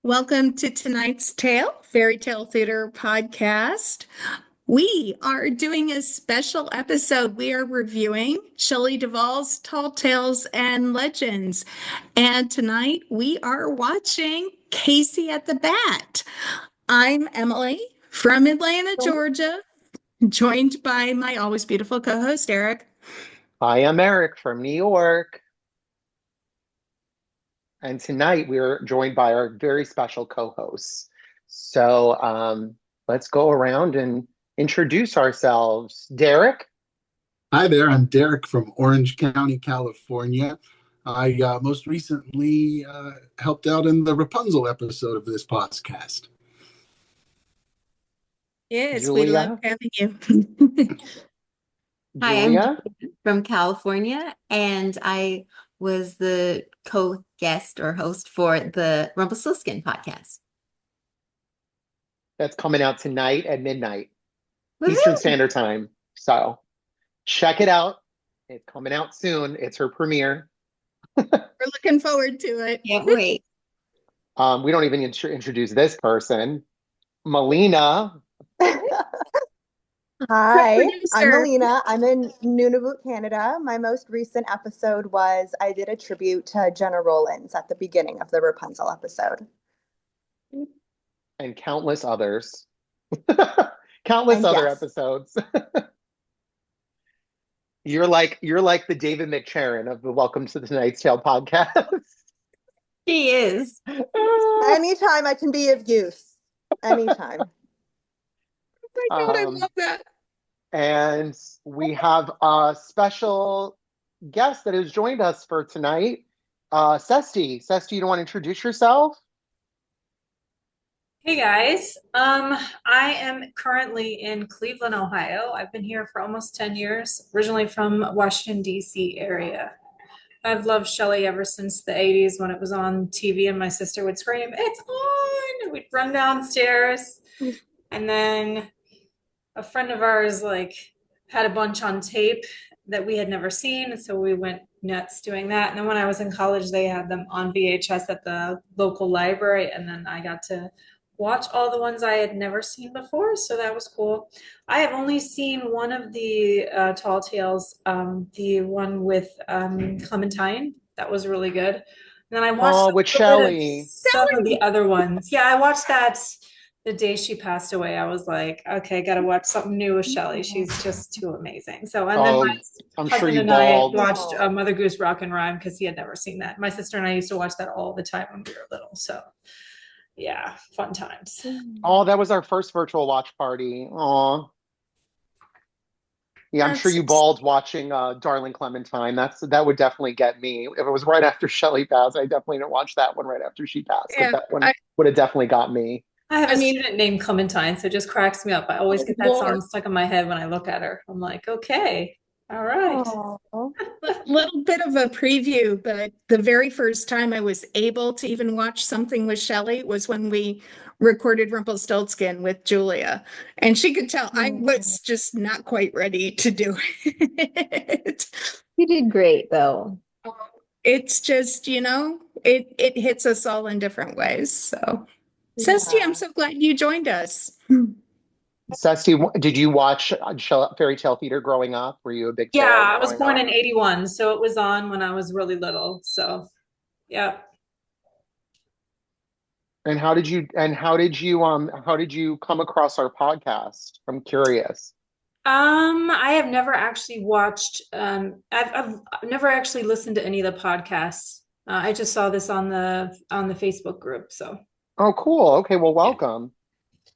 Welcome to tonight's Fairy Tale Theater podcast. We are doing a special episode. We are reviewing Shelley Duvall's Tall Tales and Legends. And tonight we are watching Casey at the Bat. I'm Emily from Atlanta, Georgia, joined by my always beautiful co-host, Eric. Hi, I'm Eric from New York. And tonight we're joined by our very special co-hosts. So let's go around and introduce ourselves. Derek? Hi there, I'm Derek from Orange County, California. I most recently helped out in the Rapunzel episode of this podcast. Yes, we love Julia? having you. Hi, I'm Julia? from California, and I was the co-guest or host for the Rumpelstiltskin podcast. That's coming out tonight at midnight, Woohoo! Eastern Standard Time. So check it out. It's coming out soon. It's her premiere. We're looking forward to it. Can't wait. We don't even introduce this person. Melina. Hi, I'm Producer. Melina. I'm in Nunavut, Canada. My most recent episode was I did a tribute to Jenna Rollins at the beginning of the Rapunzel episode. And countless others. Countless And other yes. episodes. You're like the David McCharron of the Welcome to the Tonight's Tale podcast. She is. Anytime I can be of use. Anytime. Oh my God, I Um, love that. And we have a special guest that has joined us for tonight. Ceste. Ceste, you don't want to introduce yourself? Hey guys, I am currently in Cleveland, Ohio. I've been here for almost 10 years, originally from Washington, D.C. area. I've loved Shelley ever since the 80s when it was on TV and my sister would scream, "It's on!" We'd run downstairs. And then a friend of ours had a bunch on tape that we had never seen, so we went nuts doing that. And then when I was in college, they had them on VHS at the local library, and then I got to watch all the ones I had never seen before, so that was cool. I have only seen one of the Tall Tales, the one with Clementine. That was really good. And then I watched with a little bit of Shelley. some of the other ones. Yeah, I watched that the day she passed away. I was like, okay, gotta watch something new with Shelley. She's just too amazing. So, and then my I'm sure husband you and I bawled. watched Mother Goose Rock and Rhyme because he had never seen that. My sister and I used to watch that all the time when we were little. So, yeah, fun times. Oh, that was our first virtual watch party. Aw. Yeah, I'm sure you bawled watching Darling Clementine. That would definitely get me. If it was right after Shelley passed, I definitely didn't watch that one right after she passed. Yeah, But that one would have definitely got me. I have a student named Clementine, so it just cracks me up. I always get that Lord. song stuck in my head when I look at her. I'm like, okay, all right. Aw. Little bit of a preview, but the very first time I was able to even watch something with Shelley was when we recorded Rumpelstiltskin with Julia. And she could tell I was just not quite ready to do it. You did great, though. It's just, it hits us all in different ways. So, Ceste, I'm so glad you joined us. Ceste, did you watch Fairy Tale Theater growing up? Were you a big fan Yeah, I was growing born up? in 81, so it was on when I was really little. So, yeah. And how did you come across our podcast? I'm curious. I have never actually watched, I've never actually listened to any of the podcasts. I just saw this on the Facebook group. So, Oh, cool. Okay, well, welcome.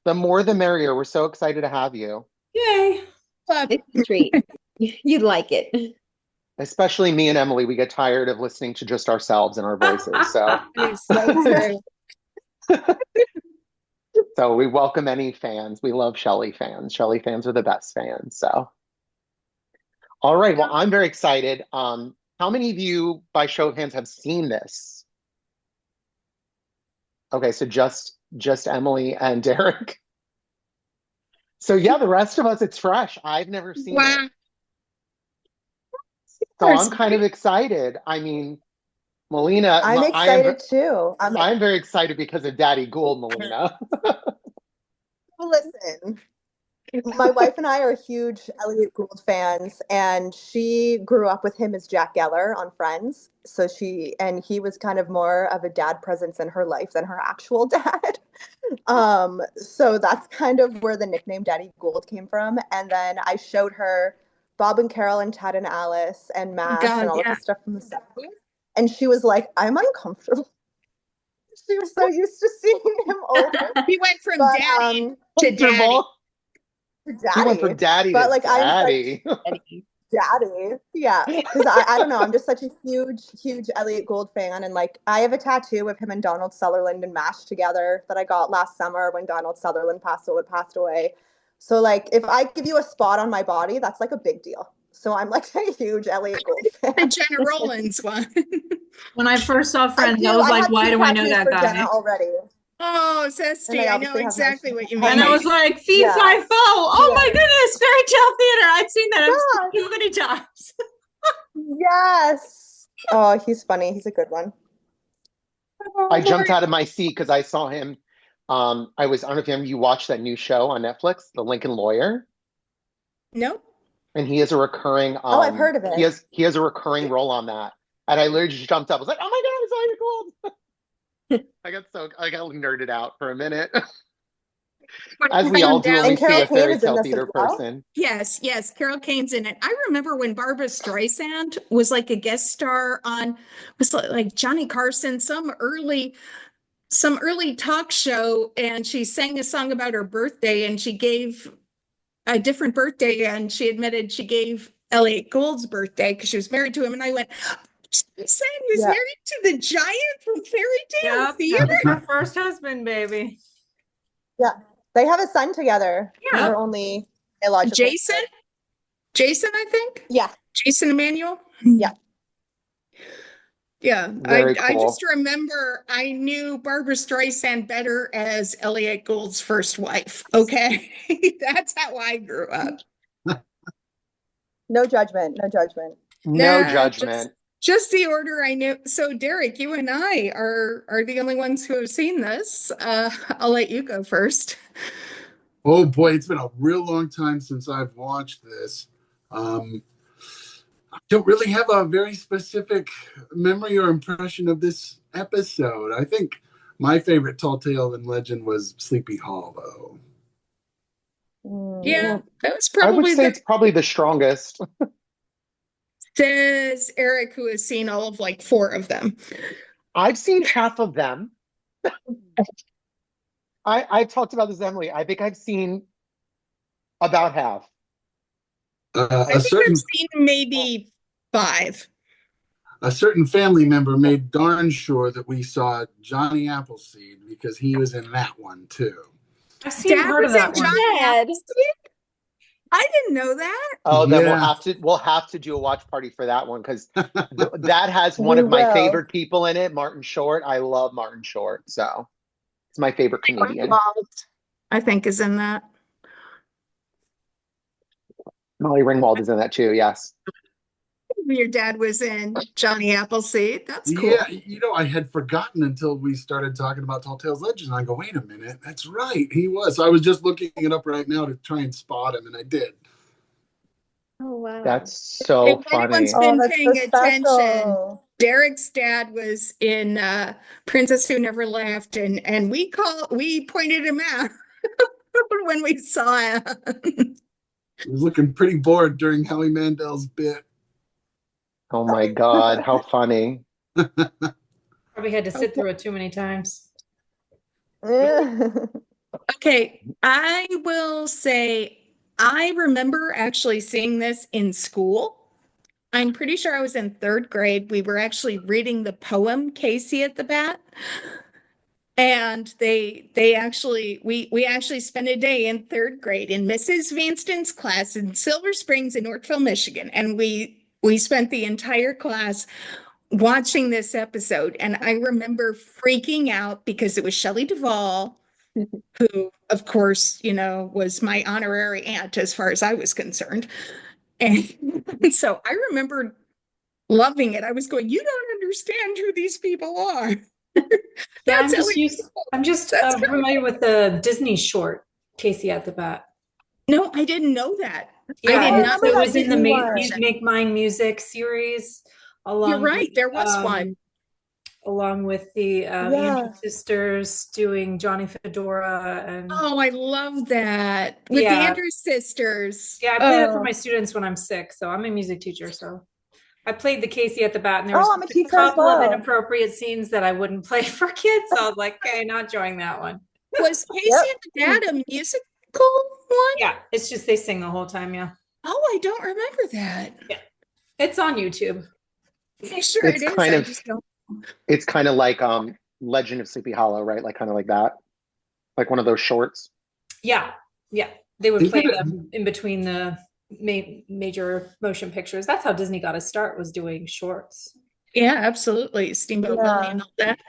The more the merrier. We're so excited to have you. yay. It's a treat. You'd like it. Especially me and Emily, we get tired of listening to just ourselves and our voices. So so we welcome any fans. We love Shelley fans. Shelley fans are the best fans. So all right. Well, I'm very excited. How many of you, by show of hands, have seen this? Okay, so just Emily and Derek. So yeah, the rest of us, it's fresh. I've never seen it. Wow. So I'm kind of excited. I mean, Melina, I'm excited too. I'm very excited because of Daddy Gould, Melina. Listen, my wife and I are huge Elliot Gould fans, and she grew up with him as Jack Geller on Friends. So he was kind of more of a dad presence in her life than her actual dad. So that's kind of where the nickname Daddy Gould came from. And then I showed her Bob and Carol and Ted and Alice and MASH and all of the stuff from the 70s. And she was like, I'm uncomfortable. She was so used to seeing him older. He went from daddy to daddy. Comfortable. Daddy. He went from daddy But to like daddy. Daddy. Yeah. Because I don't know. I'm just such a huge Elliot Gould fan. And like I have a tattoo of him and Donald Sutherland and MASH together that I got last summer when Donald Sutherland passed away. So like if I give you a spot on my body, that's like a big deal. So I'm like a huge Elliot Gould fan. The Jenna Rollins one. When I first saw Friends, I was like, why do I know that guy? Jenna already. Oh, Ceste, I know exactly what you mean. And I was like, Fee Fi Fo. Oh my goodness, fairy tale theater. I'd seen that so many times. Yes. Oh, he's funny. He's a good one. I jumped out of my seat because I saw him. I don't know if you watched that new show on Netflix, The Lincoln Lawyer. No. And he has a recurring. I've heard of it. He has a recurring role on that, and I literally just jumped up. I was like, "Oh my god, it's Elliot Gould!" I got nerded out for a minute, as we all do when we see a fairy tale theater person. Yes, Carol Kane's in it. I remember when Barbra Streisand was like a guest star on, was like Johnny Carson, some early talk show, and she sang a song about her birthday, and she gave a different birthday, and she admitted she gave Elliot Gould's birthday because she was married to him. And I went, saying he was married to the giant from Fairy Tale Theater? That was her first husband, baby. Yeah. They have a son together. Yeah. They're only illogical. Jason, I think? Yeah. Jason Emmanuel? Yeah. Yeah, cool. I just remember I knew Barbra Streisand better as Elliot Gould's first wife. Okay, that's how I grew up. No judgment. No judgment. Just the order I knew. So, Derek, you and I are the only ones who have seen this. I'll let you go first. Oh boy, it's been a real long time since I've watched this. I don't really have a very specific memory or impression of this episode. I think my favorite tall tale and legend was Sleepy Hollow. Yeah, that was probably. I would say it's probably the strongest. Says Eric, who has seen all of like 4 of them. I've seen half of them. I've talked about this, Emily. I think I've seen about half. I think I've seen maybe 5. A certain family member made darn sure that we saw Johnny Appleseed because he was in that one too. I've seen part of that one. I didn't know that. Oh, then we'll have to do a watch party for that one because that has one of my favorite people in it, Martin Short. I love Martin Short, so it's my favorite comedian. I think is in that. Molly Ringwald is in that too. Yes. Your dad was in Johnny Appleseed. That's cool. Yeah, I had forgotten until we started talking about Tall Tales Legends. I go, wait a minute, that's right, he was. So I was just looking it up right now to try and spot him, and I did. Oh wow, that's so funny. If anyone's been paying attention, Derek's dad was in Princess Who Never Left, and we pointed him out when we saw him. He was looking pretty bored during Howie Mandel's bit. Oh my God, how funny. Probably had to sit through it too many times. Okay, I will say I remember actually seeing this in school. I'm pretty sure I was in 3rd grade. We were actually reading the poem Casey at the Bat. And we actually spent a day in 3rd grade in Mrs. Vanston's class in Silver Springs in Yorkville, Michigan. And we spent the entire class watching this episode. And I remember freaking out because it was Shelley Duvall, who, of course, was my honorary aunt as far as I was concerned. And so I remember loving it. I was going, you don't understand who these people are. Yeah, I'm just familiar with the Disney short, Casey at the Bat. No, I didn't know that. Yeah, I did not it know was in the one. Make Mine Music series. You're right, there was one. Along with the Andrews sisters doing Johnny Fedora and oh, I love that with the Andrews sisters. Yeah, I play that for my students when I'm sick, so I'm a music teacher. So I played the Casey at the Bat, and there was a couple of inappropriate scenes that I wouldn't play for kids. So I was like, okay, not enjoying that one. Was Casey at the Bat a musical one? Yeah, it's just they sing the whole time. Yeah. Oh, I don't remember that. Yeah, it's on YouTube. I'm sure it is. It's kind of like Legend of Sleepy Hollow, right? Like kind of like that, like one of those shorts. Yeah, yeah. They would play them in between the major motion pictures. That's how Disney got a start, was doing shorts. Yeah, absolutely. Steamboat Willie and all that.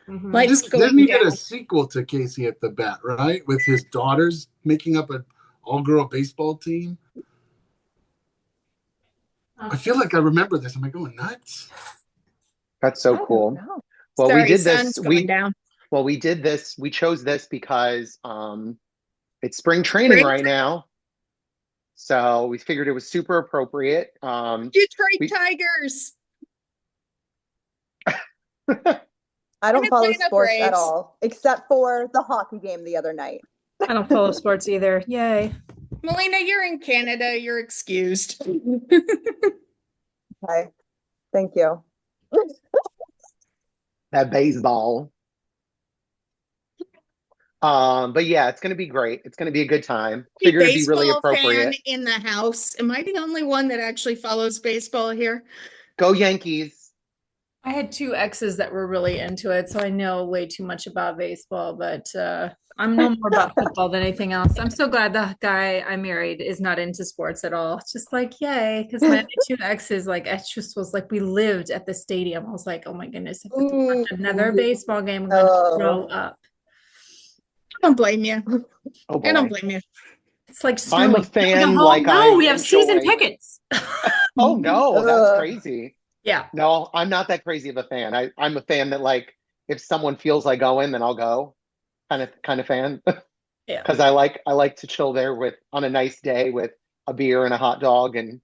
Mm-hmm. Didn't he get a sequel to Casey at the Bat, right? With his daughters making up an all-girl baseball team. I feel like I remember this. Am I going nuts? That's so cool. Well, sorry, we did this. We did this. We chose this because it's spring training right now. So we figured it was super appropriate. Detroit Tigers. I don't follow sports at all, except for the hockey game the other night. I don't follow sports either. Yay. Melina, you're in Canada. You're excused. Okay. Thank you. That baseball. But yeah, it's going to be great. It's going to be a good time. Figured it'd be really appropriate. Fan in the house. Am I the only one that actually follows baseball here? Go Yankees. I had two exes that were really into it, so I know way too much about baseball, but I'm no more about football than anything else. I'm so glad the guy I married is not into sports at all. It's just like, yay, because my two exes, like, it just was like we lived at the stadium. I was like, oh my goodness, if we watch another baseball game, I'm going to throw up. I don't blame you. Oh, I don't blame you. It's like I'm a fan. We have season tickets. Oh no, that's crazy. Yeah. No, I'm not that crazy of a fan. I'm a fan that, like, if someone feels like going, then I'll go. Kind of fan. Yeah. Because I like to chill there on a nice day with a beer and a hot dog and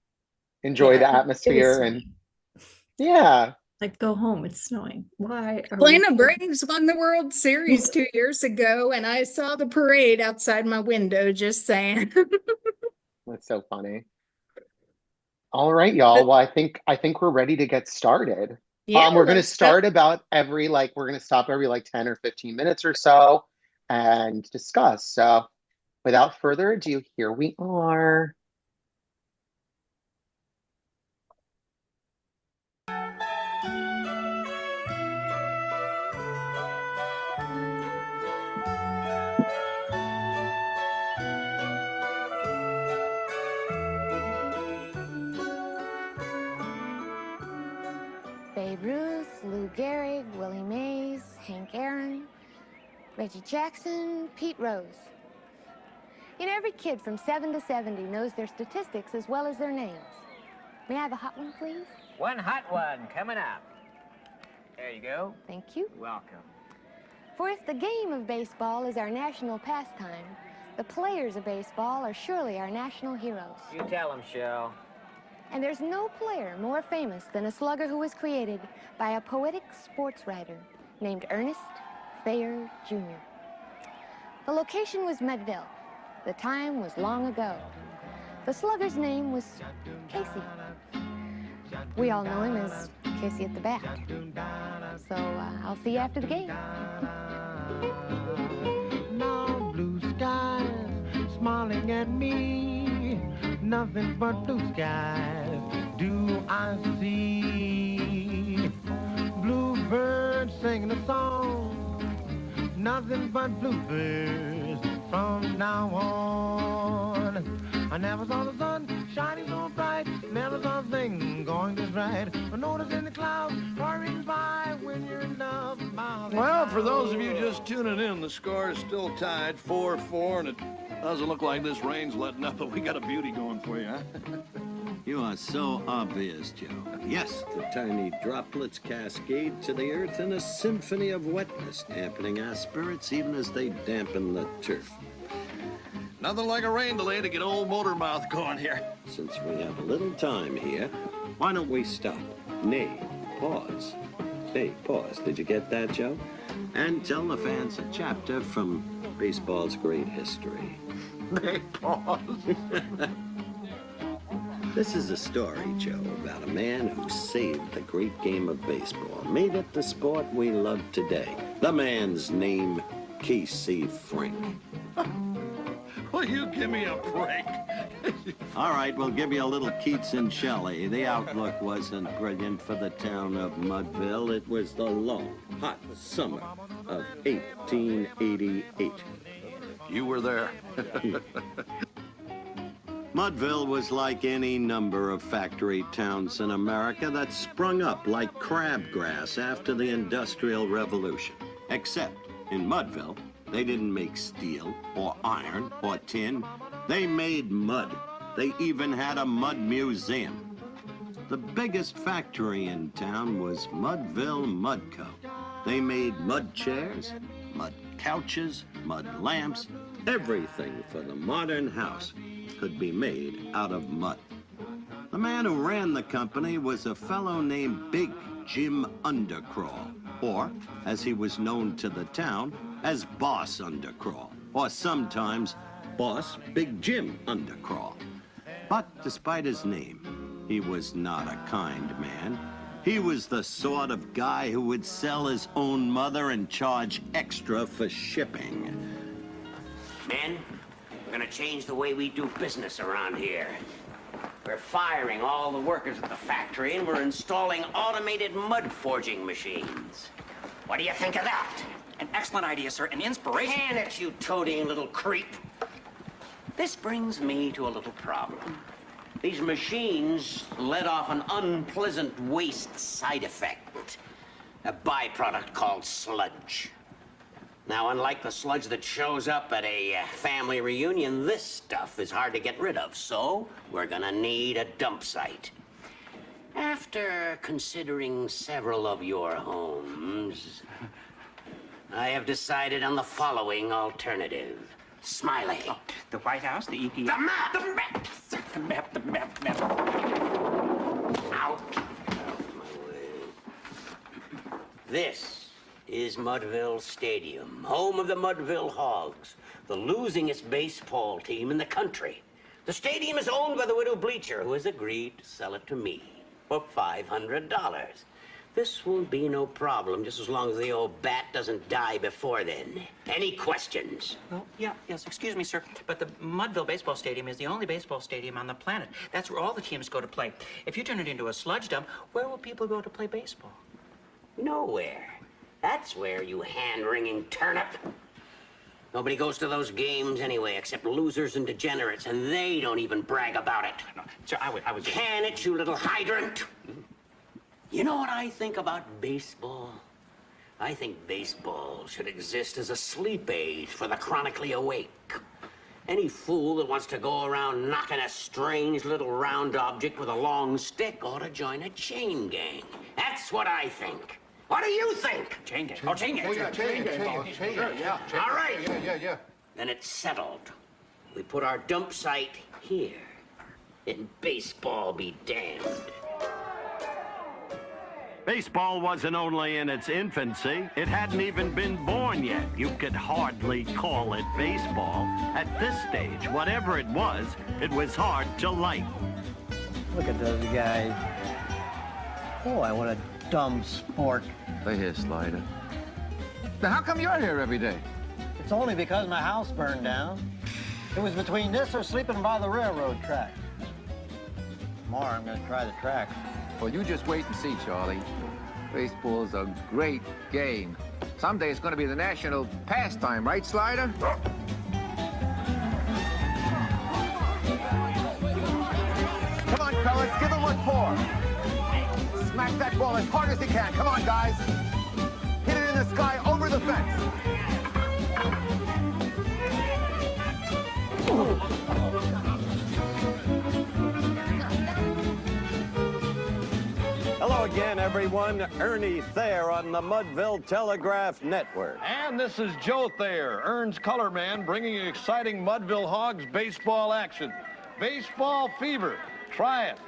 enjoy the atmosphere and like, go home. It's snowing. Why? Atlanta Braves won the World Series 2 years ago, and I saw the parade outside my window. Just saying. That's so funny. All right, y'all. Well, I think we're ready to get started. Yeah, we're going to start about we're going to stop every 10 or 15 minutes or so and discuss. So without further ado, here we are. Babe Ruth, Lou Gehrig, Willie Mays, Hank Aaron, Reggie Jackson, Pete Rose. You know, every kid from 7 to 70 knows their statistics as well as their names. May I have a hot one, please? One hot one coming up. There you go. Thank you. Welcome. For if the game of baseball is our national pastime, the players of baseball are surely our national heroes. You tell them, Shell. And there's no player more famous than a slugger who was created by a poetic sports writer named Ernest Thayer Jr. The location was Meadville. The time was long ago. The slugger's name was Casey. We all know him as Casey at the Bat. So I'll see you after the game. Now blue skies smiling at me, nothing but blue skies do I see. Bluebirds singing a song, nothing but bluebirds from now on. I never saw the sun shining so bright, never saw a thing going just right. I notice in the clouds hurrying by when you're in love. Well, for those of you just tuning in, the score is still tied 4-4, and it doesn't look like this rain's letting up, but we got a beauty going for you, huh? You You are so obvious, Joe. Yes, the tiny droplets cascade to the earth in a symphony of wetness, dampening our spirits even as they dampen the turf. Nothing like a rain delay to get old motor mouth going here. Since we have a little time here, why don't we stop? Nay, pause. Hey, pause. Did you get that, Joe? And tell the fans a chapter from baseball's great history. They pause. This is a story, Joe, about a man who saved the great game of baseball, made it the sport we love today. The man's name, K.C. Frank. Will you give me a break? All right, we'll give you a little Keats and Shelley. The outlook wasn't brilliant for the town of Mudville. It was the long, hot summer of 1888. You were there. Mudville was like any number of factory towns in America that sprung up like crabgrass after the Industrial Revolution. Except in Mudville, they didn't make steel or iron or tin. They made mud. They even had a mud museum. The biggest factory in town was Mudville Mud Co. They made mud chairs, mud couches, mud lamps. Everything for the modern house could be made out of mud. The man who ran the company was a fellow named Big Jim Undercrawl, or, as he was known to the town, as Boss Undercrawl, or sometimes Boss Big Jim Undercrawl. But despite his name, he was not a kind man. He was the sort of guy who would sell his own mother and charge extra for shipping. Men, we're gonna change the way we do business around here. We're firing all the workers at the factory and we're installing automated mud forging machines. What do you think of that? An excellent idea, sir. An inspiration. Can it, you toadying little creep. This brings me to a little problem. These machines let off an unpleasant waste side effect, a byproduct called sludge. Now, unlike the sludge that shows up at a family reunion, this stuff is hard to get rid of, so we're gonna need a dump site. After considering several of your homes, I have decided on the following alternative. Smiley. Oh, the White House, the EPA. The map! The map! The map, the map, the map. Out of my way. This is Mudville Stadium, home of the Mudville Hogs, the losingest baseball team in the country. The stadium is owned by the widow Bleacher, who has agreed to sell it to me for $500. This won't be no problem, just as long as the old bat doesn't die before then. Any questions? Well, yes, excuse me, sir, but the Mudville Baseball Stadium is the only baseball stadium on the planet. That's where all the teams go to play. If you turn it into a sludge dump, where will people go to play baseball? Nowhere. That's where, you hand-wringing turnip. Nobody goes to those games anyway, except losers and degenerates, and they don't even brag about it. No, sir, I was just... Can it, you little hydrant? You know what I think about baseball? I think baseball should exist as a sleep aid for the chronically awake. Any fool that wants to go around knocking a strange little round object with a long stick ought to join a chain gang. That's what I think. What do you think? Chain gang. Oh, chain gang. Oh, yeah, chain gang. Yeah. All right. Yeah. Then it's settled. We put our dump site here. And baseball be damned. Baseball wasn't only in its infancy, it hadn't even been born yet. You could hardly call it baseball. At this stage, whatever it was hard to like. Look at those guys. Boy, what a dumb sport. Play here, Slider. Now, how come you're here every day? It's only because my house burned down. It was between this or sleeping by the railroad track. Tomorrow, I'm gonna try the track. Well, you just wait and see, Charlie. Baseball's a great game. Someday it's going to be the national pastime, right, Slider? Come on, fellas, give him what for. Smack that ball as hard as you can. Come on, guys. Hit it in the sky over the fence. Hello again, everyone. Ernie Thayer on the Mudville Telegraph Network. And this is Joe Thayer, Ern's color man, bringing you exciting Mudville Hogs baseball action. Baseball fever. Try it.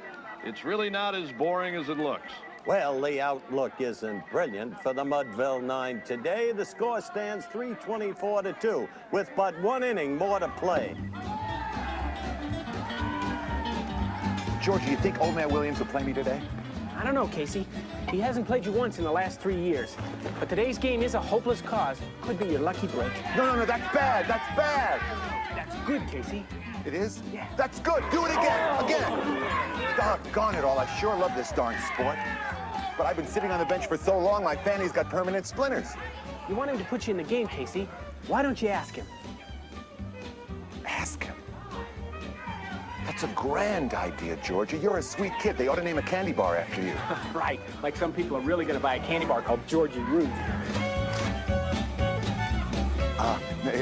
It's really not as boring as it looks. Well, the outlook isn't brilliant for the Mudville 9 today. The score stands 324-2, with but one inning more to play. Georgie, you think old man Williams will play me today? I don't know, Casey. He hasn't played you once in the last 3 years. But today's game is a hopeless cause. Could be your lucky break. No, that's bad. That's bad. That's good, Casey. It is? Yeah. That's good. Do it again. Again. Doggone it all. I sure love this darn sport. But I've been sitting on the bench for so long, my fanny's got permanent splinters. You want him to put you in the game, Casey. Why don't you ask him? Ask him? That's a grand idea, Georgie. You're a sweet kid. They ought to name a candy bar after you. Right. Like some people are really going to buy a candy bar called Georgie Ruth.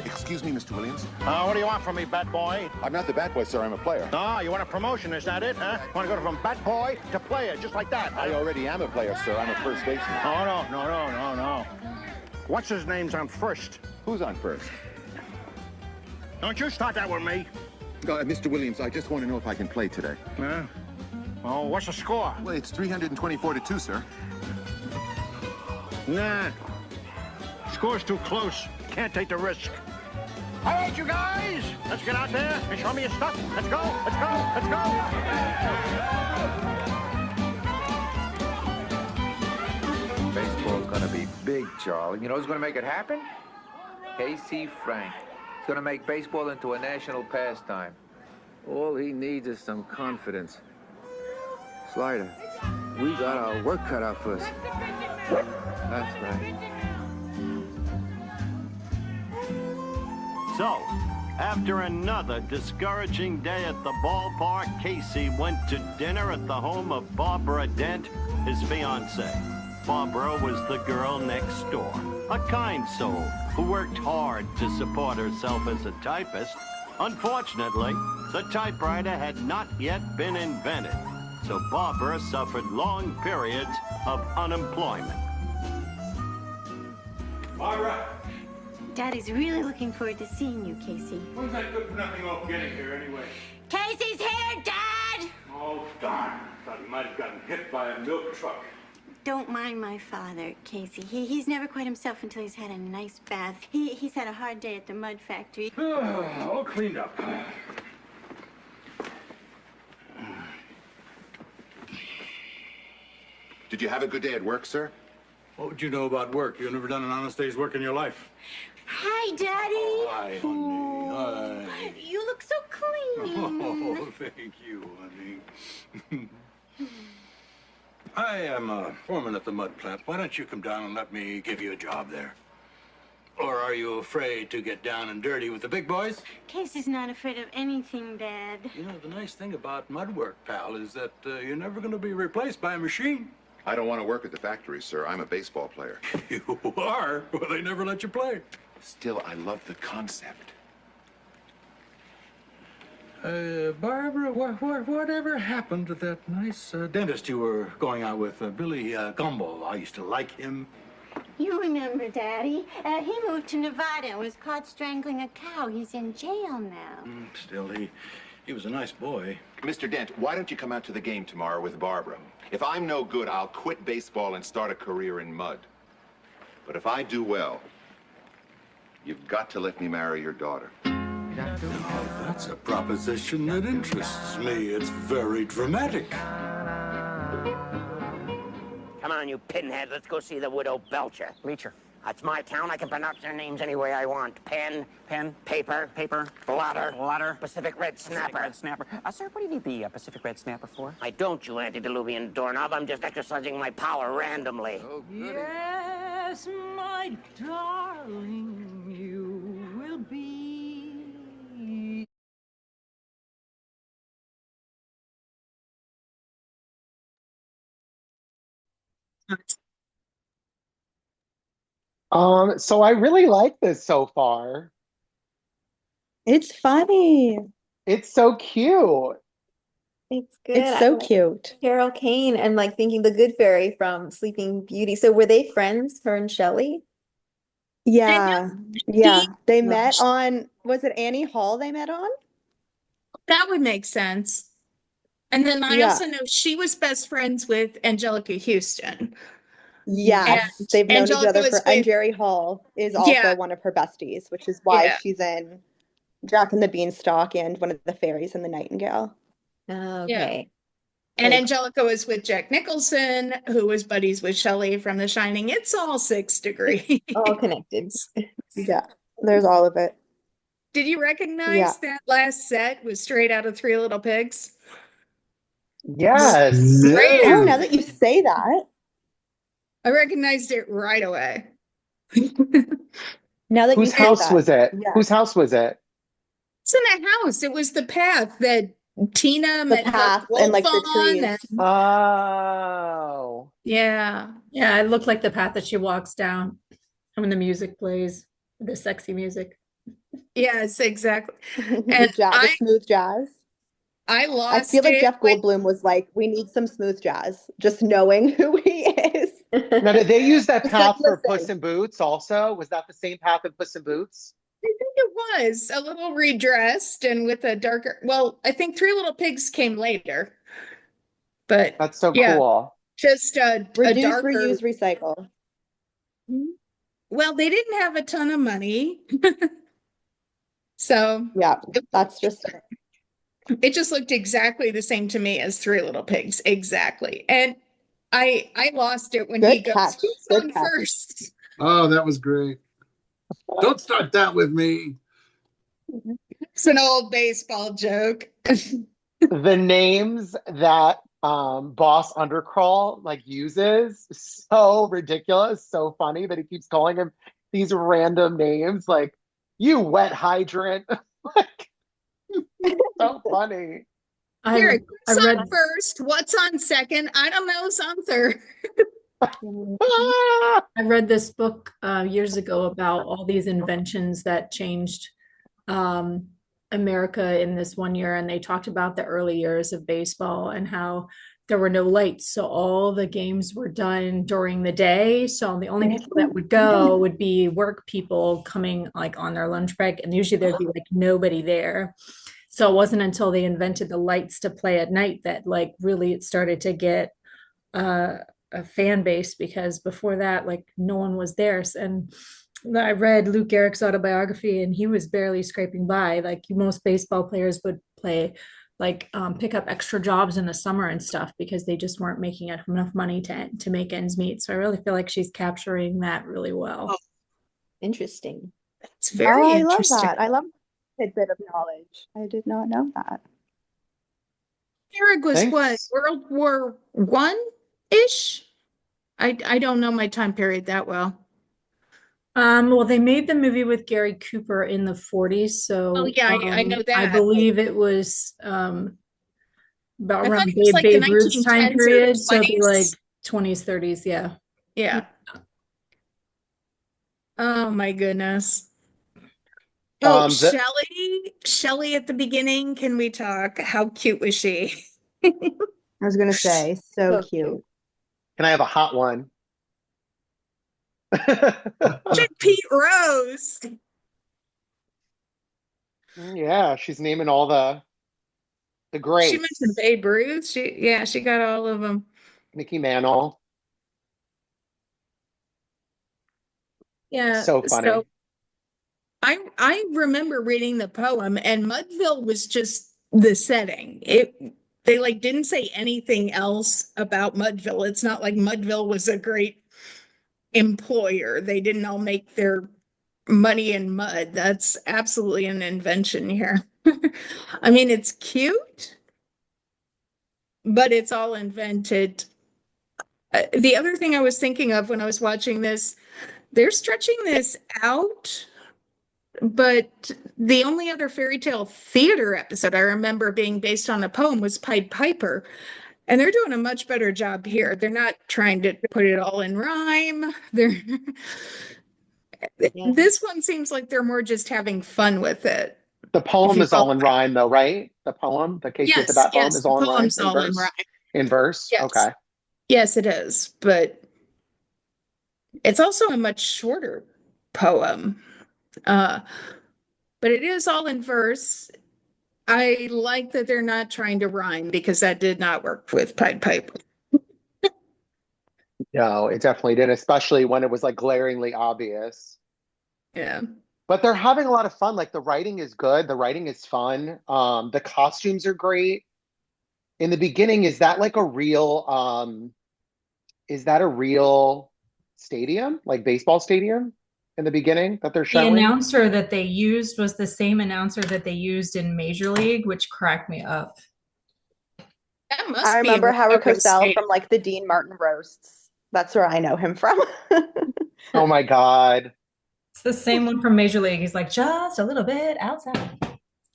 Excuse me, Mr. Williams. What do you want from me, bat boy? I'm not the bat boy, sir. I'm a player. Oh, you want a promotion, is that it, huh? Want to go from bat boy to player, just like that, huh? I already am a player, sir. I'm a first baseman. Oh, no. What's his name's on first? Who's on first? Don't you start that with me. Mr. Williams, I just want to know if I can play today. Huh? Oh, what's the score? Well, it's 324-2, sir. Nah. Score's too close. Can't take the risk. All right, you guys, let's get out there and show me your stuff. Let's go. Baseball's gonna be big, Charlie. You know who's gonna make it happen? Casey Frank. He's gonna make baseball into a national pastime. All he needs is some confidence. Slider, we got our work cut out for us. That's right. So, after another discouraging day at the ballpark, Casey went to dinner at the home of Barbara Dent, his fiancée. Barbara was the girl next door, a kind soul who worked hard to support herself as a typist. Unfortunately, the typewriter had not yet been invented, so Barbara suffered long periods of unemployment. Barbara! Daddy's really looking forward to seeing you, Casey. When's that good-for-nothing off getting here, anyway? Casey's here, Dad! Oh, darn. Thought he might have gotten hit by a milk truck. Don't mind my father, Casey. He's never quite himself until he's had a nice bath. He's had a hard day at the mud factory. All cleaned up. Did you have a good day at work, sir? What would you know about work? You've never done an honest day's work in your life. Hi, Daddy. Oh, hi, honey. Hi. You look so clean. Oh, thank you, honey. I am a foreman at the mud plant. Why don't you come down and let me give you a job there? Or are you afraid to get down and dirty with the big boys? Casey's not afraid of anything, Dad. You know, the nice thing about mud work, pal, is that you're never going to be replaced by a machine. I don't want to work at the factory, sir. I'm a baseball player. You are? Well, they never let you play. Still, I love the concept. Barbara, whatever happened to that nice dentist you were going out with, Billy Gumbel? I used to like him. You remember, Daddy. He moved to Nevada and was caught strangling a cow. He's in jail now. Still, he was a nice boy. Mr. Dent, why don't you come out to the game tomorrow with Barbara? If I'm no good, I'll quit baseball and start a career in mud. But if I do well, you've got to let me marry your daughter. Now, that's a proposition that interests me. It's very dramatic. Come on, you pinhead. Let's go see the widow Belcher. Bleacher. That's my town. I can pronounce their names any way I want. Pen. Paper. Blotter. Pacific Red Snapper. Pacific Red Snapper. Sir, what do you need the Pacific Red Snapper for? I don't, you antediluvian doorknob. I'm just exercising my power randomly. Oh, Yes, my darling, you will be. So I really like this so far. It's funny. It's so cute. It's good. It's I so like cute. Carol Kane and like thinking the Good Fairy from Sleeping Beauty. So were they friends, her and Shelley? Yeah. She, Yeah. They met on, was it Annie Hall they met on? that would make sense. And then I Yeah. also know she was best friends with Angelica Houston. And Yes. They've known each Angelica other was for, and with, Jerry Hall is yeah, also one of her besties, which is why yeah, she's in Jack and the Beanstalk and one of the fairies in the Nightingale. yeah. Okay. And Angelica was with Jack Nicholson, who was buddies with Shelley from The Shining. It's all 6 degrees. All connected. Yeah. There's all of it. Did you Yeah. recognize that last set was straight out of Three Little Pigs? Yes. Right. Oh, now that you say that. I recognized it right away. Now that you Whose say house that. was it? Yeah. Whose house was it? It's in a house. It was the path that Tina The met her path and wolf like the on. trees. Oh. Yeah. Yeah, it looked like the path that she walks down when the music plays, the sexy music. Yes, exactly. The And the smooth jazz. I I lost feel like it Jeff Goldblum was like, we need some smooth jazz, just knowing who he is. Now, did they use that Just like, path for Puss listen. in Boots also? Was that the same path in Puss in Boots? I think it was a little redressed and with a darker. Well, I think Three Little Pigs came later, but That's so yeah, cool. just a Reduce, darker. reuse, recycle. Well, they didn't have a ton of money, so Yeah, that's just it just looked exactly the same to me as Three Little Pigs, exactly. And I lost it when he good goes, catch. "Who's Good on catch. first?" Oh, that was great. Don't start that with me. It's an old baseball joke. The names that Boss Undercrawl like uses, so ridiculous, so funny that he keeps calling him these random names like you wet hydrant. Like, so funny. Here, I who's read on first? What's on second? I don't know. Who's on third? I read this book years ago about all these inventions that changed um, America in this one year, and they talked about the early years of baseball and how there were no lights, so all the games were done during the day. So the only people that would go would be work people coming like on their lunch break, and usually there'd be like nobody there. So it wasn't until they invented the lights to play at night that like really it started to get uh, a fan base, because before that, like no one was there. And I read Luke Gehrig's autobiography, and he was barely scraping by. Like most baseball players would play, like pick up extra jobs in the summer and stuff because they just weren't making enough money to make ends meet. So I really feel like she's capturing that really well. Oh, interesting. It's very I love interesting. that. I love that bit of knowledge. I did not know that. Gehrig was Thanks. what, World War One-ish? I don't know my time period that well. Well, they made the movie with Gary Cooper in the 40s, so Oh yeah, I know I that. believe it was about I thought around it was like the Babe Ruth's time 1910s or period, so it'd be 20s. like 20s, 30s, yeah. Yeah. Oh my goodness. Oh, The Shelley at the beginning. Can we talk? How cute was she? I was gonna say, so cute. Can I have a hot one? Pete Rose. Yeah, she's naming all the She greats. mentioned Babe Ruth. She got all of them. Mickey Mantle. Yeah. So funny. So I remember reading the poem, and Mudville was just the setting. They like didn't say anything else about Mudville. It's not like Mudville was a great employer. They didn't all make their money in mud. That's absolutely an invention here. I mean, it's cute, but it's all invented. The other thing I was thinking of when I was watching this, they're stretching this out, but the only other fairy tale theater episode I remember being based on a poem was Pied Piper. And they're doing a much better job here. They're not trying to put it all in rhyme. This one seems like they're more just having fun with it. The poem is all in rhyme though, right? The poem, the Casey at the Yes, Bat poem yes, is the all in rhyme, poem's in all in verse? rhyme. In verse? Yes. Okay. Yes, it is. But it's also a much shorter poem. Uh, but it is all in verse. I like that they're not trying to rhyme because that did not work with Pied Piper. No, it definitely did, especially when it was like glaringly obvious. Yeah. But they're having a lot of fun. Like the writing is good, the writing is fun. The costumes are great. In the beginning, is that a real stadium, like baseball stadium in the beginning that they're The showing? announcer that they used was the same announcer that they used in Major League, which cracked me up. That must I be a remember Howard real Cosell stadium. from like the Dean Martin roasts. That's where I know him from. Oh my God. It's the same one from Major League. He's like, just a little bit outside.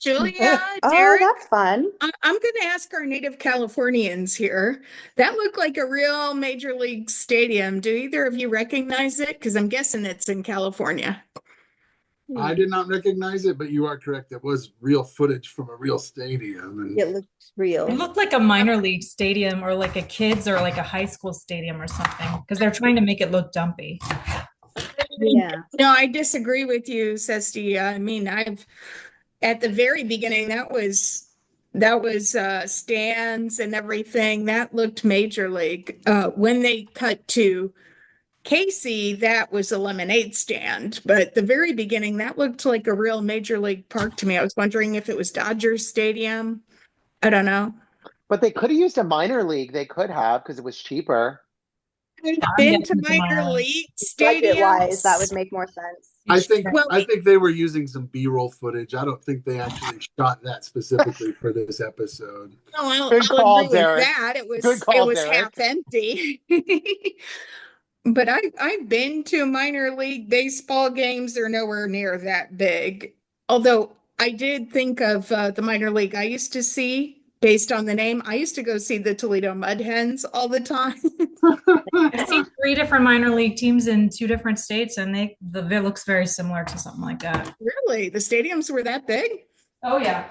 Julia, Oh, Derek, that's fun. I'm going to ask our native Californians here. That looked like a real Major League stadium. Do either of you recognize it? Because I'm guessing it's in California. I did not recognize it, but you are correct. It was real footage from a real stadium. And It looks real. It looked like a minor league stadium or like a kids or like a high school stadium or something because they're trying to make it look dumpy. Yeah. No, I disagree with you, Ceste. I mean, at the very beginning, that was stands and everything. That looked Major League. When they cut to Casey, that was a lemonade stand. But the very beginning, that looked like a real Major League park to me. I was wondering if it was Dodgers Stadium. I don't know. But they could have used a minor league. They could have because it was cheaper. I've I'm been getting to into minor mine. league Budget wise, that stadiums. would make more sense. Well, I think they were using some B-roll footage. I don't think they actually shot that specifically for this episode. no, Good I'll call, agree with Derek. that. Good It call, was Derek. half empty. But I've been to minor league baseball games. They're nowhere near that big. Although I did think of the minor league I used to see based on the name. I used to go see the Toledo Mud Hens all the time. I've seen 3 different minor league teams in 2 different states, and it looks very similar to something like that. Really? The stadiums were that big? Oh yeah.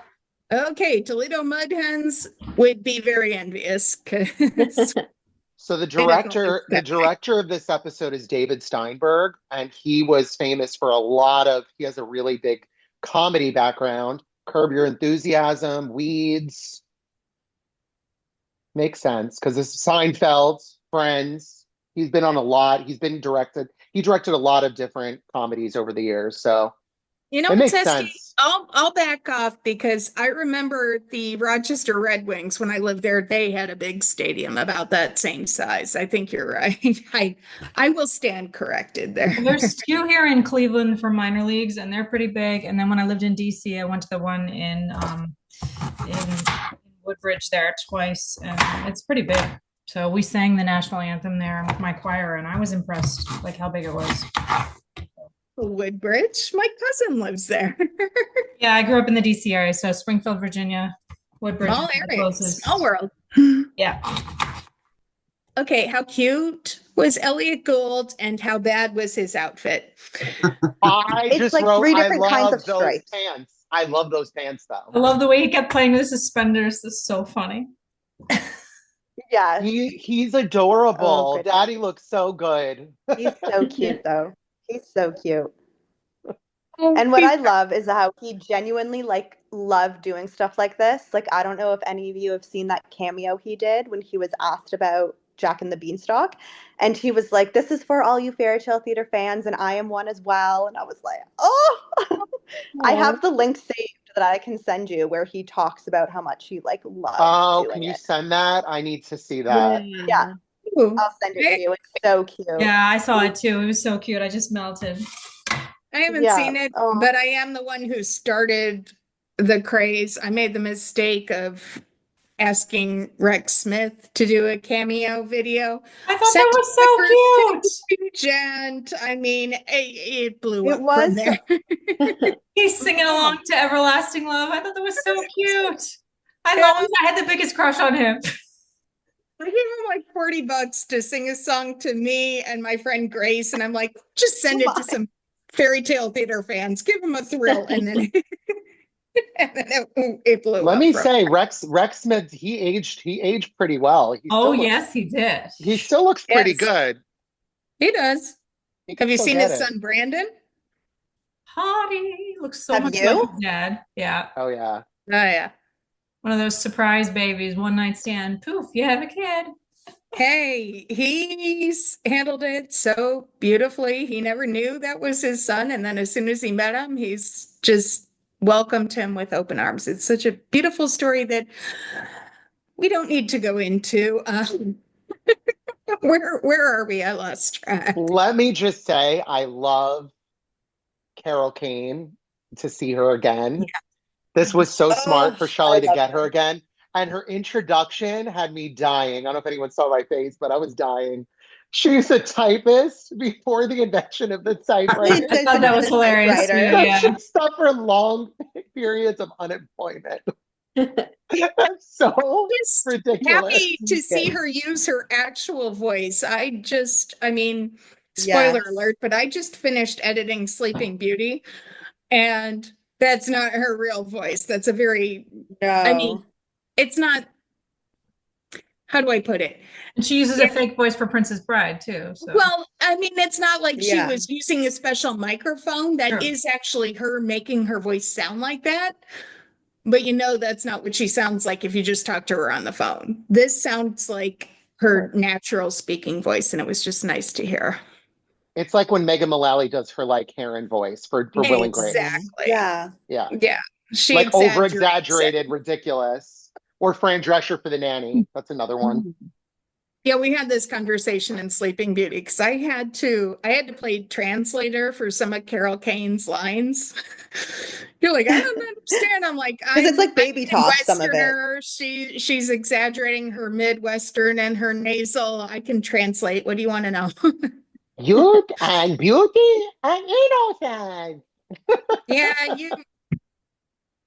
Okay, Toledo Mud Hens would be very envious because So the they definitely director of this episode is David Steinberg, and he was famous for he has a really big comedy background. Curb Your Enthusiasm, Weeds. Makes sense because this Seinfeld, Friends. He's been on a lot. He directed a lot of different comedies over the years. So You know it what, makes Ceste? sense. I'll back off because I remember the Rochester Red Wings when I lived there. They had a big stadium about that same size. I think you're right. I will stand corrected there. There's 2 here in Cleveland for minor leagues, and they're pretty big. And then when I lived in DC, I went to the one in Woodbridge there twice, and it's pretty big. So we sang the national anthem there with my choir, and I was impressed, like how big it was. Woodbridge, my cousin lives there. Yeah, I grew up in the DC area, so Springfield, Virginia, Woodbridge. Small area, small world. Yeah. Okay, how cute was Elliot Gould and how bad was his outfit? It's like 3 different kinds of those stripes. pants. I love those pants though. I love the way he kept playing with the suspenders. This is so funny. Yeah. He's adorable. Oh, Daddy looks so good. He's so cute though. He's so cute. And what I love is how he genuinely like loved doing stuff like this. Like I don't know if any of you have seen that cameo he did when he was asked about Jack and the Beanstalk, and he was like, "This is for all you fairy tale theater fans, and I am one as well." And I was like, "Oh!" I have the link saved that I can send you where he talks about how much he like loves Oh, doing can you it. send that? I need to see that. Yeah, I'll send it to you. It's so cute. Yeah, I saw it too. It was so cute. I just melted. I haven't Yeah. seen it, Oh. but I am the one who started the craze. I made the mistake of asking Rex Smith to do a cameo video. I thought that was so cute. Huge, and I mean, it blew It up was from there. He's singing along to Everlasting Love. I thought that was so cute. I love him. I had the biggest crush on him. I gave him like $40 to sing a song to me and my friend Grace, and I'm like, just send it to some fairy tale theater fans. Give them a thrill, and then And then it blew Let up me from say, Rex Smith, he aged pretty well. Oh, yes, he did. He still looks pretty Yes. good. He does. He can Have you still seen get his it. son Brandon? Hottie. Looks so Have much like you? his dad. Yeah. Oh yeah. Oh yeah. One of those surprise babies, one night stand. Poof, you have a kid. Hey, he's handled it so beautifully. He never knew that was his son. And then as soon as he met him, he's just welcomed him with open arms. It's such a beautiful story that we don't need to go into. Where are we? I lost track. Let me just say, I love Carol Kane to see her again. This was so smart for Oh, I Shelley to love get her her. again. And her introduction had me dying. I don't know if anyone saw my face, but I was dying. She's a typist before the invention of the typewriter. So I thought she that was was a hilarious too. typewriter. Yeah. She suffered long periods of unemployment. That's so Just ridiculous. happy to see her use her actual voice. I mean, spoiler Yes. alert, but I just finished editing Sleeping Beauty, and that's not her real voice. That's a very, I mean, No. it's not, how do I put it? And she uses a fake voice for Princess Bride too. So Well, I mean, it's not like she Yeah. was using a special microphone. That Sure. is actually her making her voice sound like that. But you know, that's not what she sounds like if you just talk to her on the phone. This sounds like her natural speaking voice, and it was just nice to hear. It's like when Megan Mullally does her like Karen voice for Will and Grace. Exactly. Yeah. Yeah. Yeah. She Like over exaggerates it. exaggerated, ridiculous. Or Fran Drescher for the nanny. That's another one. Yeah, we had this conversation in Sleeping Beauty because I had to play translator for some of Carol Kane's lines. You're like, I don't understand. I'm like, Because it's like baby I'm talk, some of it. Midwesterner. She's exaggerating her Midwestern and her nasal. I can translate. What do you want to know? Youth and beauty and innocence. Yeah,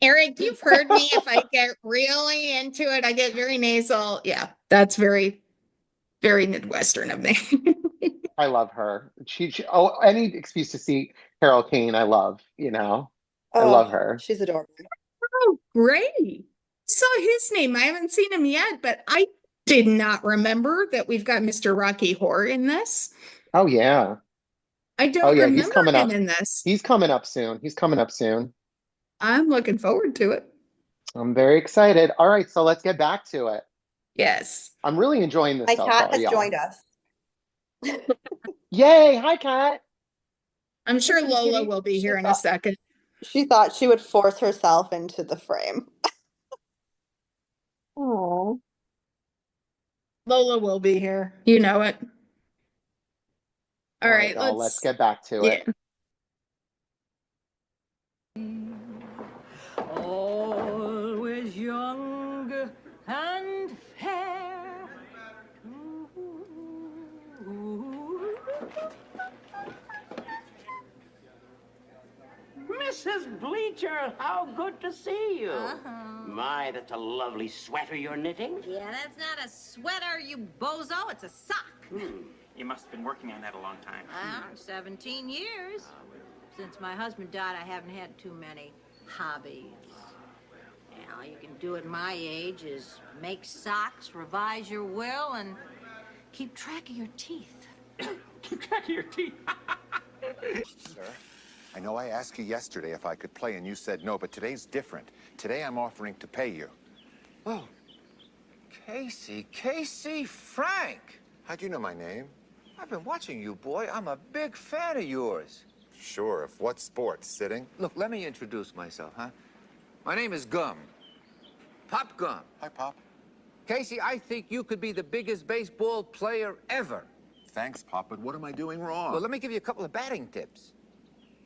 Eric, you've heard me. If I get really into it, I get very nasal. Yeah, that's very, very Midwestern of me. I love her. Any excuse to see Carol Kane, I love, I love Oh, her. she's adorable. Oh, great. Saw his name. I haven't seen him yet, but I did not remember that we've got Mr. Rocky Horror in this. Oh yeah. I Oh don't yeah, he's remember coming him up. in this. He's coming up soon. He's coming up soon. I'm looking forward to it. I'm very excited. All right, so let's get back to it. Yes. I'm really enjoying this My so cat far, has y'all. joined us. Yay! Hi, Kat. I'm sure Lola will be here in a second. She thought she would force herself into the frame. Oh. Lola will be here. You know it. All right, y'all, let's get back to it. Always young and fair. Mrs. Bleacher, how good to see you. My, that's a lovely sweater you're knitting. Yeah, that's not a sweater, you bozo. It's a sock. You must have been working on that a long time. 17 years. Since my husband died, I haven't had too many hobbies. Now, all you can do at my age is make socks, revise your will, and keep track of your teeth. Keep track of your teeth. Sir, I know I asked you yesterday if I could play and you said no, but today's different. Today I'm offering to pay you. Oh, Casey Frank. How'd you know my name? I've been watching you, boy. I'm a big fan of yours. Sure, if what sport? Sitting? Look, let me introduce myself, huh? My name is Gum. Pop Gum. Hi, Pop. Casey, I think you could be the biggest baseball player ever. Thanks, Pop, but what am I doing wrong? Well, let me give you a couple of batting tips.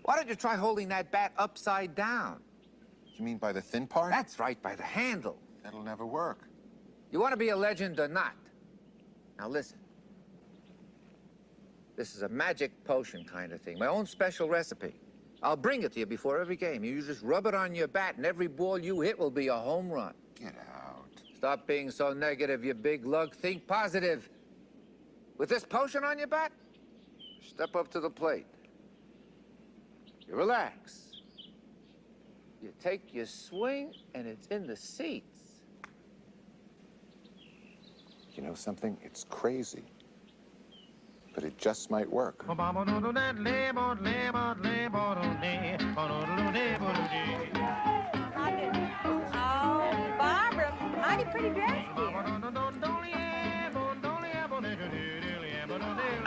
Why don't you try holding that bat upside down? You mean by the thin part? That's right, by the handle. That'll never work. You want to be a legend or not? Now listen. This is a magic potion kind of thing, my own special recipe. I'll bring it to you before every game. You just rub it on your bat, and every ball you hit will be a home run. Get out. Stop being so negative, you big lug. Think positive. With this potion on your bat, step up to the plate. You relax. You take your swing, and it's in the seats. You know something? It's crazy. But it just might work. Oh, Barbara, mighty pretty dress, dear.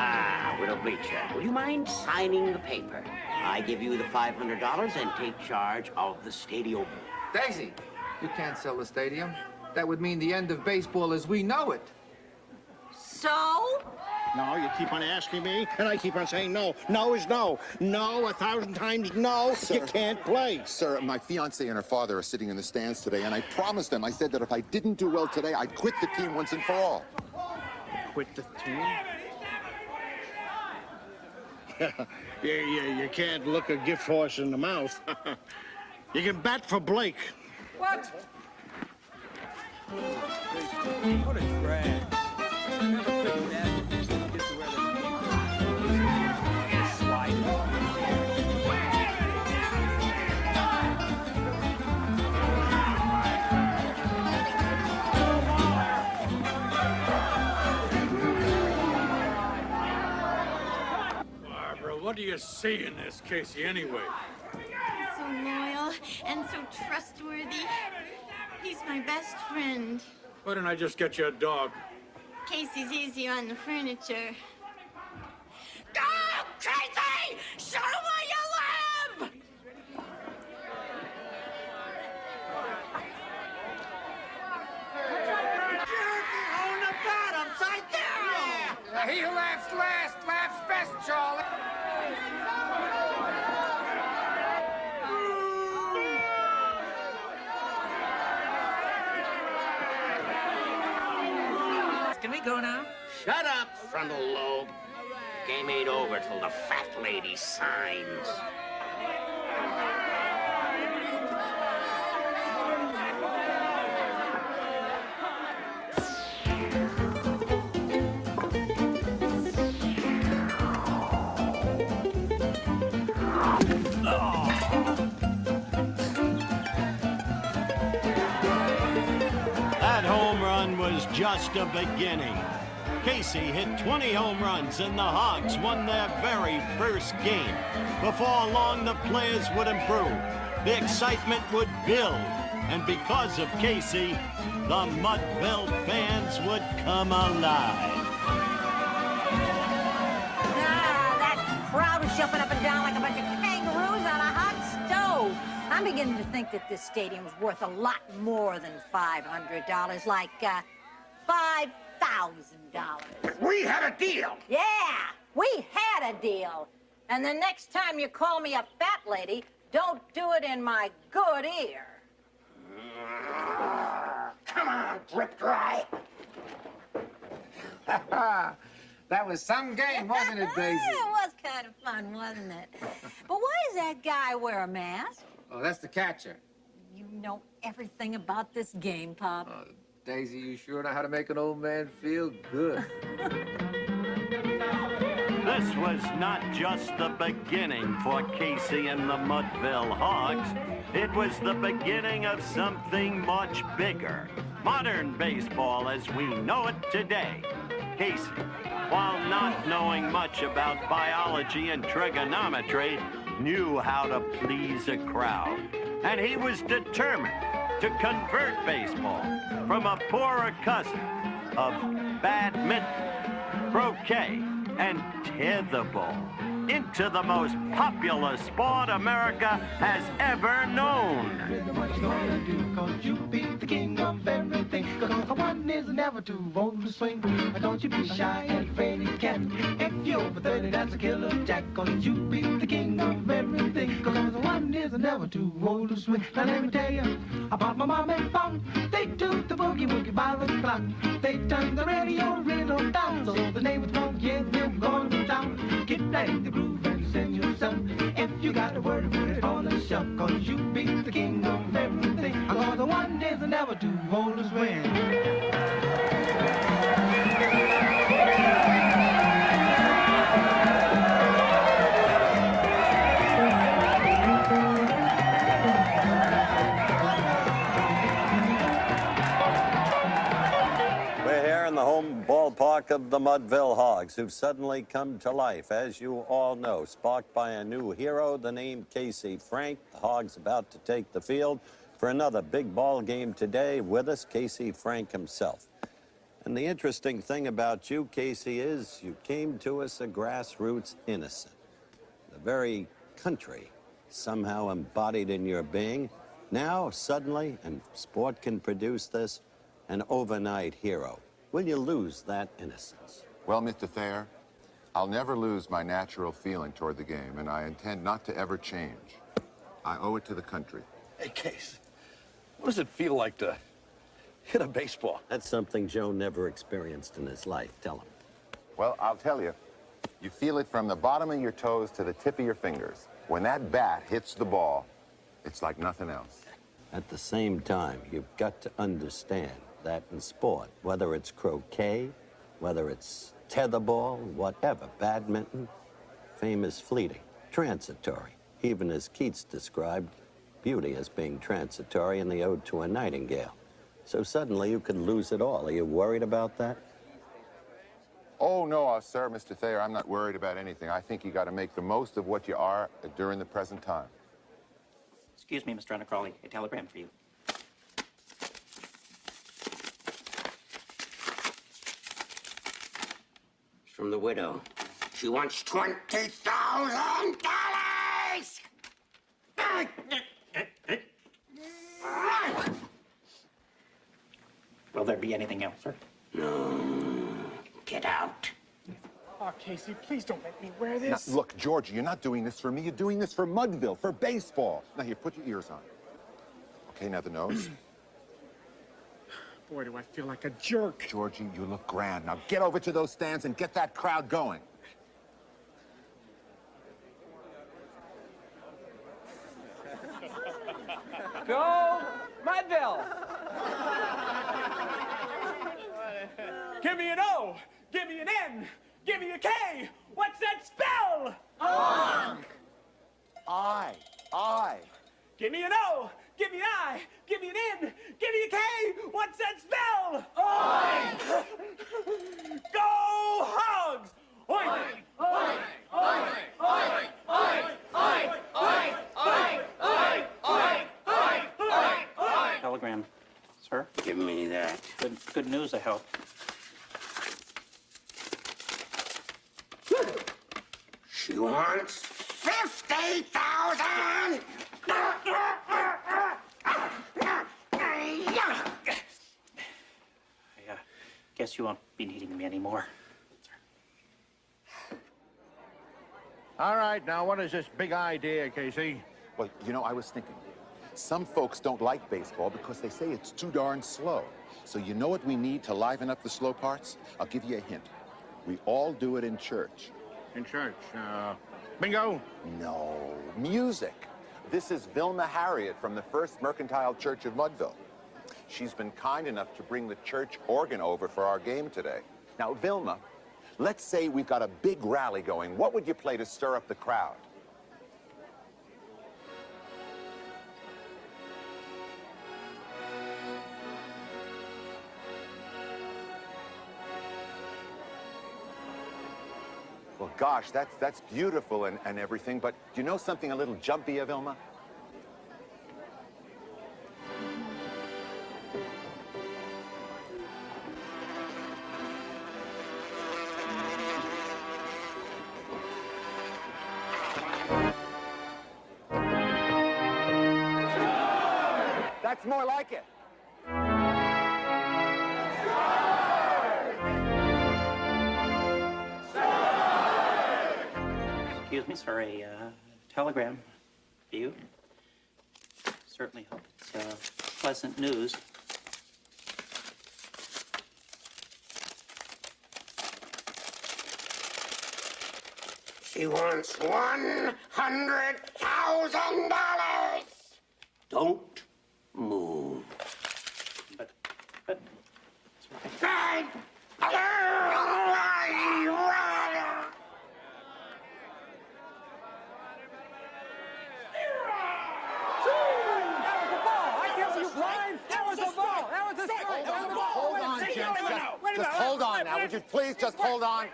Ah, Widow Bleacher, will you mind signing the paper? I give you the $500 and take charge of the stadium. Daisy, you can't sell the stadium. That would mean the end of baseball as we know it. So? No, you keep on asking me, and I keep on saying no. No is no. No, 1,000 times no. Sir, you can't play. Sir, my fiancée and her father are sitting in the stands today, and I promised them, I said that if I didn't do well today, I'd quit the team once and for all. Quit the team? You can't look a gift horse in the mouth. You can bat for Blake. What? What a drag. Never figured that. Get to where they slide. Barbara, what do you see in this, Casey, anyway? He's so loyal and so trustworthy. He's my best friend. Why didn't I just get you a dog? Casey's easier on the furniture. Go, Casey! Show where you live! On the bat, upside down! He who laughs last laughs best, Charlie. Can we go now? Shut up, frontal lobe. Game ain't over till the fat lady signs. That home run was just a beginning. Casey hit 20 home runs and the Hogs won their very first game. Before long, the players would improve. The excitement would build. And because of Casey, the Mudville fans would come alive. That crowd is jumping up and down like a bunch of kangaroos on a hot stove. I'm beginning to think that this stadium's worth a lot more than $500, like $5,000. We had a deal. Yeah, we had a deal. And the next time you call me a fat lady, don't do it in my good ear. Come on, drip dry. That was some game, wasn't it, Daisy? It was kind of fun, wasn't it? But why does that guy wear a mask? Oh, that's the catcher. You know everything about this game, Pop. Daisy, you sure know how to make an old man feel good. This was not just the beginning for Casey and the Mudville Hogs. It was the beginning of something much bigger. Modern baseball as we know it today. Casey, while not knowing much about biology and trigonometry, knew how to please a crowd. And he was determined to convert baseball from a poorer cousin of badminton, croquet, and tetherball into the most popular sport America has ever known. What you gonna do, 'cause you be the king of everything. 'Cause one is never too old to swing. Don't you be shy and afraid you can. If you're over 30, that's a killer jack. 'Cause you be the king of everything. 'Cause one is never too old to swing. Now let me tell you about my mom and pop. They do the boogie woogie by the clock. They turn the radio real down. So the neighbors won't hear them going to town. Get right in the groove and sing yourself. If you got a word, put it on the shelf. 'Cause you be the king of everything. 'Cause the one is never too old to swing. home ballpark of the Mudville Hogs, who've suddenly come to life, as you all know, sparked by a new hero, the name Casey Frank. The Hogs about to take the field for another big ball game today. With us, Casey Frank himself. And the interesting thing about you, Casey, is you came to us a grassroots innocent. The very country somehow embodied in your being. Now, suddenly, and sport can produce this, an overnight hero. Will you lose that innocence? Well, Mr. Thayer, I'll never lose my natural feeling toward the game, and I intend not to ever change. I owe it to the country. Hey, Case, what does it feel like to hit a baseball? That's something Joe never experienced in his life. Tell him. Well, I'll tell you. You feel it from the bottom of your toes to the tip of your fingers. When that bat hits the ball, it's like nothing else. At the same time, you've got to understand that in sport, whether it's croquet, whether it's tetherball, whatever, badminton, fame is fleeting, transitory. Even as Keats described beauty as being transitory in the Ode to a Nightingale. So suddenly you could lose it all. Are you worried about that? Oh, no, sir, Mr. Thayer, I'm not worried about anything. I think you got to make the most of what you are during the present time. Excuse me, Mr. Undercrawley. A telegram for you. It's from the widow. She wants $20,000! Will there be anything else, sir? No. Get out. Oh, Casey, please don't make me wear this. Now, look, Georgie, you're not doing this for me. You're doing this for Mudville, for baseball. Now, here, put your ears on. Okay, now the nose. Boy, do I feel like a jerk. Georgie, you look grand. Now get over to those stands and get that crowd going. Go, Mudville! Give me an O, give me an N, give me a K. What's that spell? Honk. I. Give me an O, give me an I, give me an N, give me a K. What's that spell? Oink! Go Hogs! Oink! Oink! Oink! Oink! Oink! Oink! Oink! Oink! Oink! Oink! Oink! Oink! Oink! Telegram, sir. Give me that. Good news, I hope. She wants 50,000! I guess you won't be needing me anymore. All right, now what is this big idea, Casey? Well, you know, I was thinking. Some folks don't like baseball because they say it's too darn slow. So you know what we need to liven up the slow parts? I'll give you a hint. We all do it in church. In church? Bingo? No, music. This is Vilma Harriet from the First Mercantile Church of Mudville. She's been kind enough to bring the church organ over for our game today. Now, Vilma, let's say we've got a big rally going. What would you play to stir up the crowd? Well, gosh, that's beautiful and everything, but do you know something a little jumpy, Vilma? That's more like it. Excuse me, sir, a telegram for you. Certainly hope it's pleasant news. She wants $100,000! Don't move. But... That was a ball! That was a strike! That was a ball! Hold on, gentlemen. Just hold on now. Would you please just hold on?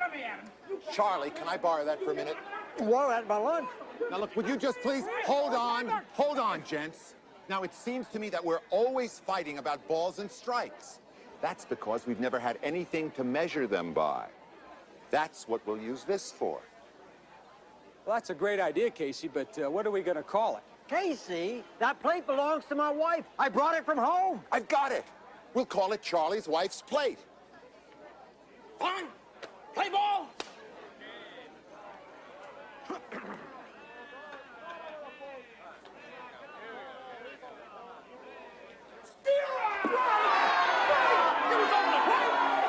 Charlie, can I borrow that for a minute? Whoa, that's my lunch. Now, look, would you just please hold on? Hold on, gents. Now, it seems to me that we're always fighting about balls and strikes. That's because we've never had anything to measure them by. That's what we'll use this for. Well, that's a great idea, Casey, but what are we going to call it? Casey, that plate belongs to my wife. I brought it from home. I've got it. We'll call it Charlie's wife's plate. Fine. Play ball.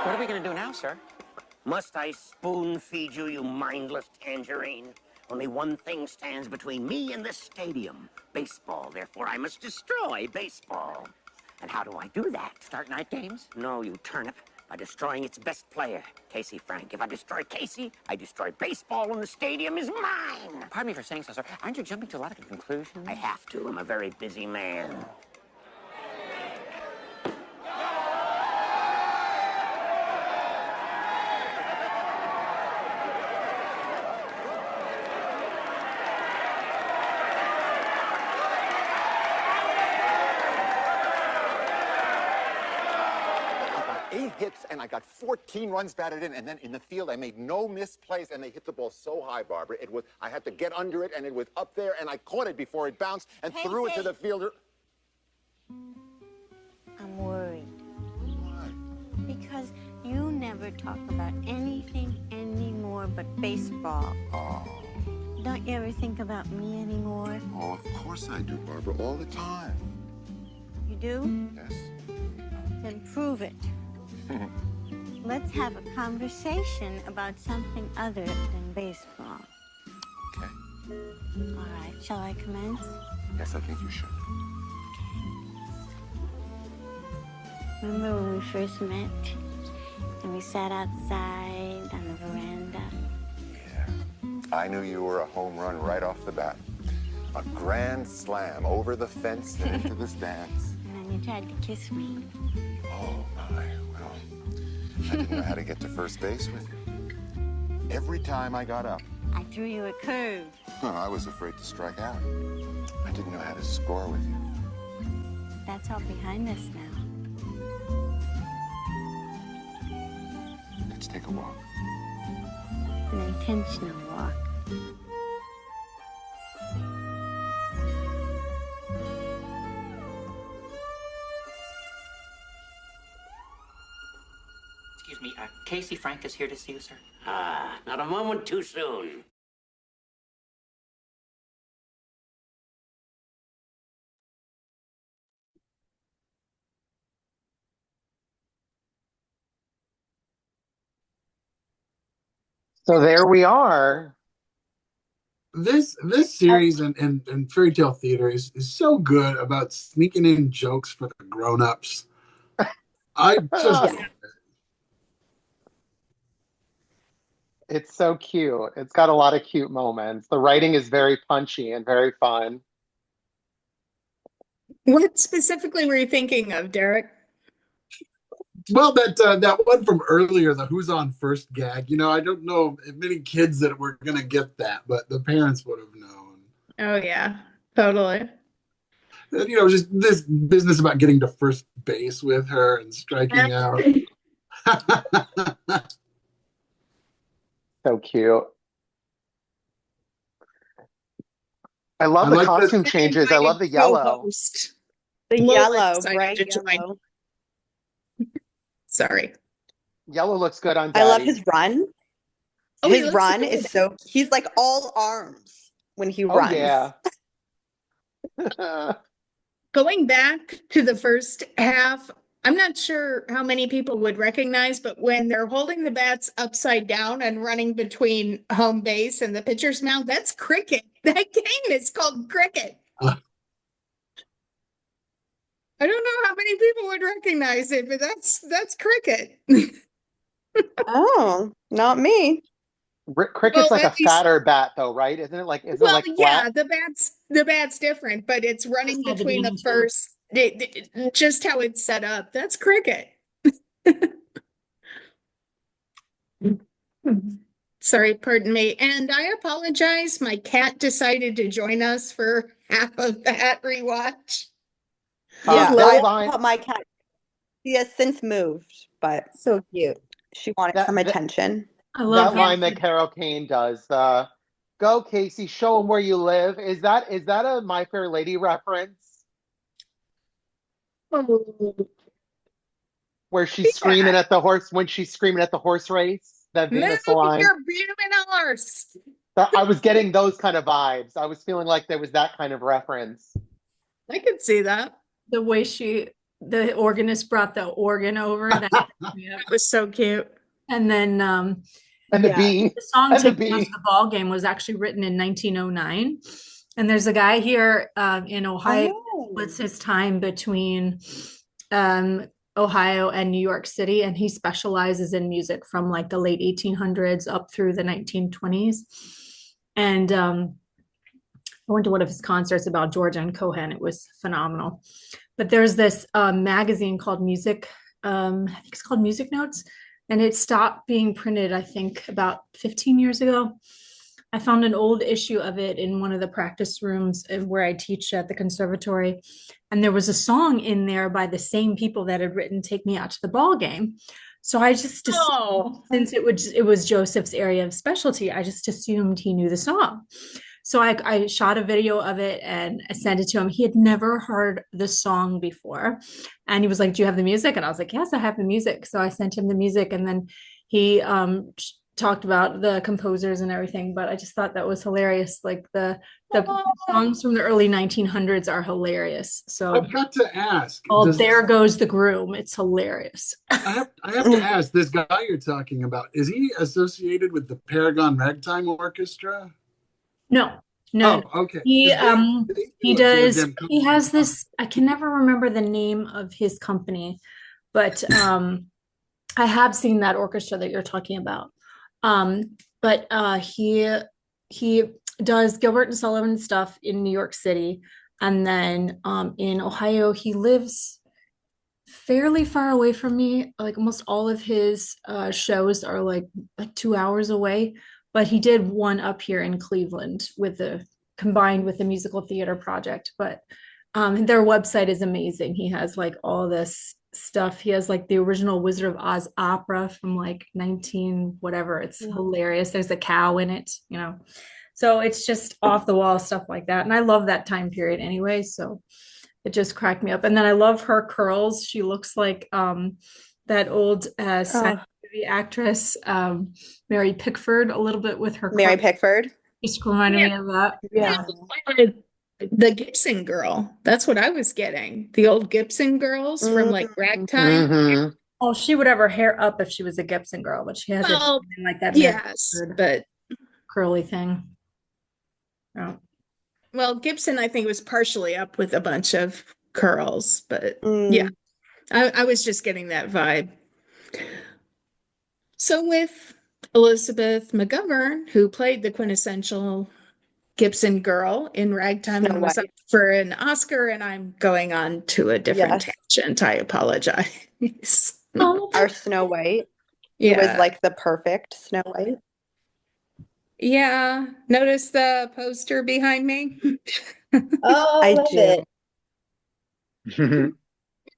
What are we going to do now, sir? Must I spoon feed you, you mindless tangerine? Only one thing stands between me and this stadium. Baseball. Therefore, I must destroy baseball. And how do I do that? Start night games? No, you turnip. By destroying its best player, Casey Frank. If I destroy Casey, I destroy baseball and the stadium is mine. Pardon me for saying so, sir. Aren't you jumping to a lot of conclusions? I have to. I'm a very busy man. Hits, and I got 14 runs batted in, and then in the field I made no missed plays, and they hit the ball so high, Barbara. I had to get under it, and it was up there, and I caught it before it bounced and threw it to the fielder. I'm worried. Why? Because you never talk about anything anymore but baseball. Oh. Don't you ever think about me anymore? Oh, of course I do, Barbara, all the time. You do? Yes. Then prove it. Let's have a conversation about something other than baseball. Okay. All right, shall I commence? Yes, I think you should. Remember when we first met? And we sat outside on the veranda? Yeah. I knew you were a home run right off the bat. A grand slam over the fence and into the stands. And then you tried to kiss me. Oh, my. Well, I didn't know how to get to first base with you. Every time I got up, I threw you a curve. I was afraid to strike out. I didn't know how to score with you. That's all behind us now. Let's take a walk. An intentional walk. Excuse me, Casey Frank is here to see you, sir. Ah, not a moment too soon. So there we are. This series and fairy tale theater is so good about sneaking in jokes for the grown-ups. I just It's so cute. It's got a lot of cute moments. The writing is very punchy and very fun. What specifically were you thinking of, Derek? well, that one from earlier, the "Who's on First" gag. I don't know if many kids that were gonna get that, but the parents would have known. Oh yeah, totally. And, just this business about getting to first base with her and striking out. So cute. I love the costume changes. I love the yellow. The yellow, Excited bright to join. yellow. Sorry. Yellow looks good on I love Daddy. his run. Oh, he His looks run good. is he's like all arms when he Oh, runs. yeah. Going back to the first half, I'm not sure how many people would recognize, but when they're holding the bats upside down and running between home base and the pitcher's mound, that's cricket. That game is called cricket. I don't know how many people would recognize it, but that's cricket. Oh, not me. Cricket's like a at least- fatter bat, though, right? Isn't it like Well, flat? yeah, the bat's different, but it's running between the first. Just how it's set up. That's cricket. Sorry, pardon me. And I apologize. My cat decided to join us for half of that rewatch. Yeah, That I line, thought my cat, she has since moved, but So cute. she wanted that, some that attention. I love that her. line that Carol Kane does, "Go Casey, show them where you live." Is that a My Fair Lady reference Oh, where she's screaming yeah. at the horse when she's screaming at the horse race? That Move famous line. your beautiful horse. I was getting those kind of vibes. I was feeling like there was that kind of reference. I could see that. The way the organist brought the organ over. That That was so cute. And then And the bee. the song And the "Take Me Out to bee. the Ball Game" was actually written in 1909. And there's a guy here in Ohio who splits his time between Ohio and New York City, and he specializes in music from like the late 1800s up through the 1920s. And I went to one of his concerts about Georgia and Cohen. It was phenomenal. But there's this magazine called Music, I think it's called Music Notes, and it stopped being printed, I think, about 15 years ago. I found an old issue of it in one of the practice rooms where I teach at the conservatory. And there was a song in there by the same people that had written "Take Me Out to the Ball Game." So I just assumed, since it was Joseph's area of specialty, I just assumed he knew the song. So I shot a video of it and I sent it to him. He had never heard the song before. And he was like, "Do you have the music?" And I was like, "Yes, I have the music." So I sent him the music, and then he talked about the composers and everything. But I just thought that was hilarious. Like the songs from the early 1900s are hilarious. So I've got to ask. There Goes the Groom. It's hilarious. I have to ask, this guy you're talking about, is he associated with the Paragon Ragtime Orchestra? No. Oh, okay. He does. Jam He has this. I can never remember the name of his company, but I have seen that orchestra that you're talking about. But he does Gilbert and Sullivan stuff in New York City, and then in Ohio he lives fairly far away from me. Like almost all of his shows are like 2 hours away. But he did one up here in Cleveland combined with the musical theater project. But their website is amazing. He has like all this stuff. He has like the original Wizard of Oz opera from like 19 whatever. It's hilarious. There's a cow in it, So it's just off the wall stuff like that. And I love that time period anyway. So it just cracked me up. And then I love her curls. She looks like that old movie actress, Mary Pickford, a little bit with her. Mary Pickford. Just reminded me of that. Yeah. The Gibson girl. That's what I was getting. The old Gibson girls from like Ragtime. Mm-hmm. Oh, she would have her hair up if she was a Gibson girl, but she has it like that. Yes, but curly thing. Oh. Well, Gibson, I think, was partially up with a bunch of curls, but yeah, I was just getting that vibe. So with Elizabeth McGovern, who played the quintessential Gibson girl in Ragtime and was up for an Oscar, and I'm going on to a different tangent. I apologize. Our Snow White. Yeah. It was like the perfect Snow White. Yeah. Notice the poster behind me? Oh, I love it.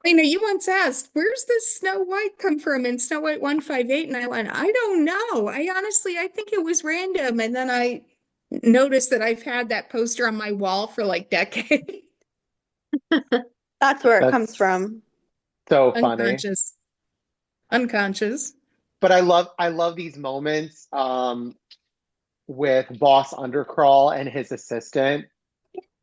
Melina, you once asked, where's this Snow White come from in Snow White 158? And I went, I don't know. I think it was random. And then I noticed that I've had that poster on my wall for like decades. That's where it comes from. So funny. Unconscious. But I love these moments with Boss Undercrawl and his assistant,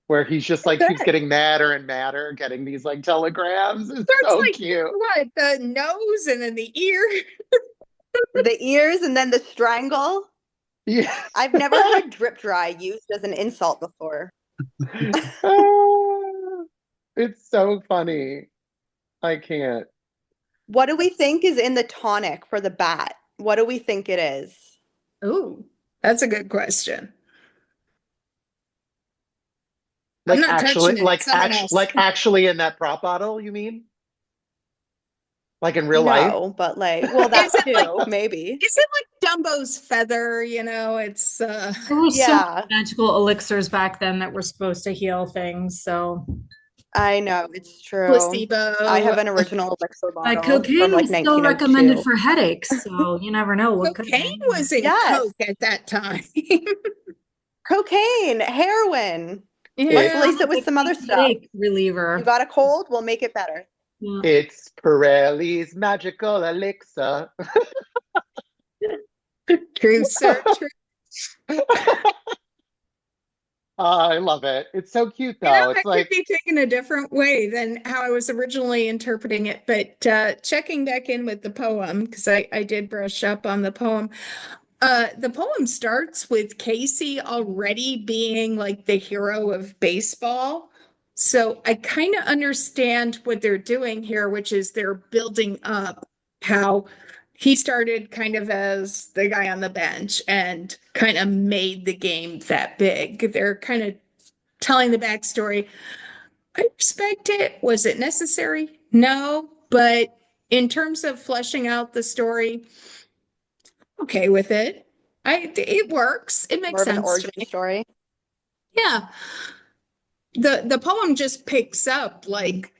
where he's just like keeps getting madder and madder, getting these like telegrams. It's so like, cute. What? The nose and then the ear. The ears and then the strangle. Yeah. I've never heard drip dry used as an insult before. It's so funny. I can't. What do we think is in the tonic for the bat? What do we think it is? Ooh, that's a good question. Like I'm not touching it. like actually in that prop bottle, you mean? Like in real life? No, but like, well, that too, maybe. Is it like Dumbo's feather, it's There were so many magical elixirs back then that were supposed to heal things. So I know, it's true. placebo. I have an original elixir like bottle cocaine from like was still recommended 1902. for headaches, so you never know what could Cocaine was in Yes. Coke at that time. Cocaine, heroin. Yeah. Let's lace it with some other stuff. Headache reliever. You got a cold, we'll make it better. Yeah. It's Pirelli's magical elixir. True, sir. True. I love it. It's so cute, though. I It's could like be taken a different way than how I was originally interpreting it, but checking back in with the poem, because I did brush up on the poem. The poem starts with Casey already being like the hero of baseball. So I kind of understand what they're doing here, which is they're building up how he started kind of as the guy on the bench and kind of made the game that big. They're kind of telling the backstory. I respect it. Was it necessary? No, but in terms of fleshing out the story, okay with it. It works. It makes More of an sense. origin story. Yeah. The poem just picks up like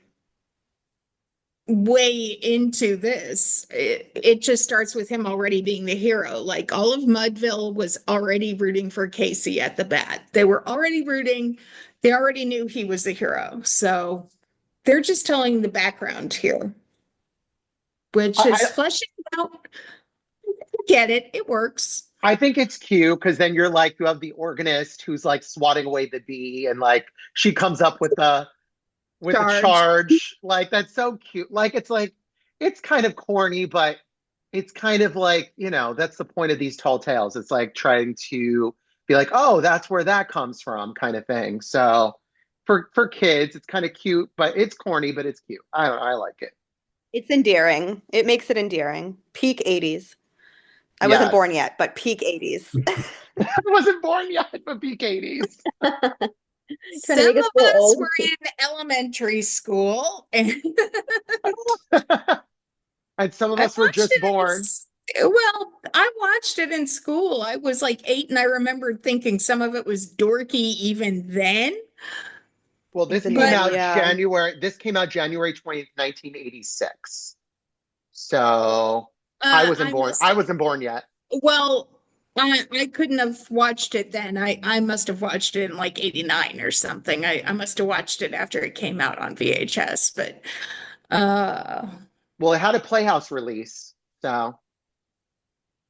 way into this. It just starts with him already being the hero. Like all of Mudville was already rooting for Casey at the bat. They were already rooting. They already knew he was the hero. So they're just telling the background here, which is fleshing out. Get it. It works. I think it's cute because then you're like, you have the organist who's like swatting away the bee, and like she comes up with a charge. Like that's so cute. It's kind of corny, but it's kind of like, that's the point of these tall tales. It's like trying to be like, oh, that's where that comes from, kind of thing. So for kids, it's kind of cute, but it's corny, but it's cute. I don't know, I like it. It's endearing. It makes it endearing. Peak 80s. I wasn't born yet, but peak 80s. I wasn't born yet, but peak 80s. Some of us were in elementary school, and some of us were just born. Well, I watched it in school. I was like 8, and I remember thinking some of it was dorky even then. Well, this came out January 20th, 1986. So I wasn't born. I wasn't born yet. Well, I couldn't have watched it then. I must have watched it in like 89 or something. I must have watched it after it came out on VHS, but well, it had a Playhouse release, so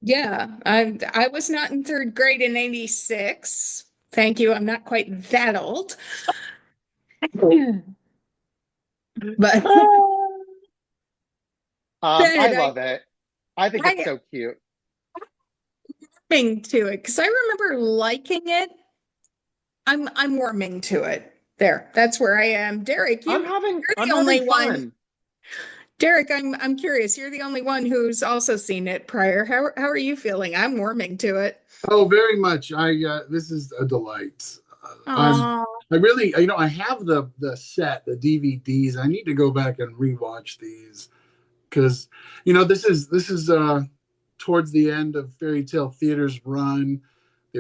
yeah, I was not in 3rd grade in 86. Thank you. I'm not quite that old. But I love it. I think it's so cute. Warming to it because I remember liking it. I'm warming to it. There, that's where I am. Derek, you're the only one. Derek, I'm curious. You're the only one who's also seen it prior. How are you feeling? I'm warming to it. Oh, very much. This is a delight. I really, I have the set, the DVDs. I need to go back and rewatch these because, this is towards the end of Fairy Tale Theater's run. They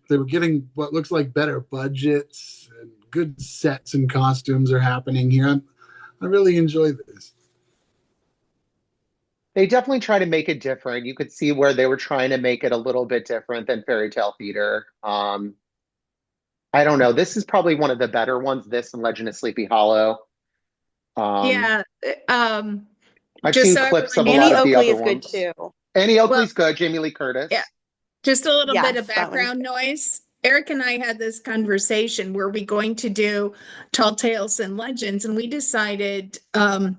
were getting what looks like better budgets and good sets and costumes are happening here. I really enjoy this. They definitely try to make it different. You could see where they were trying to make it a little bit different than Fairy Tale Theater. I don't know. This is probably one of the better ones. This and Legend of Sleepy Hollow. I've seen clips of a lot of the other ones. Good too. Annie Oakley's good. Jamie Lee Curtis. Yeah. Just a little bit of background noise. Eric and I had this conversation. Were we going to do Tall Tales and Legends? And we decided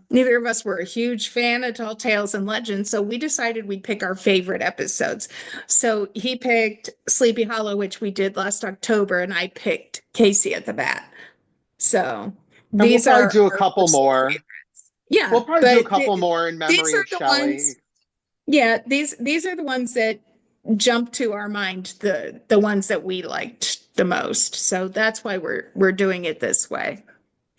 neither of us were a huge fan of Tall Tales and Legends. So we decided we'd pick our favorite episodes. So he picked Sleepy Hollow, which we did last October, and I picked Casey at the Bat. So these we'll probably do a couple more. Favorites. Yeah. We'll probably do a couple more in memory of Shelley. Yeah, these are the ones that jump to our mind, the ones that we liked the most. So that's why we're doing it this way,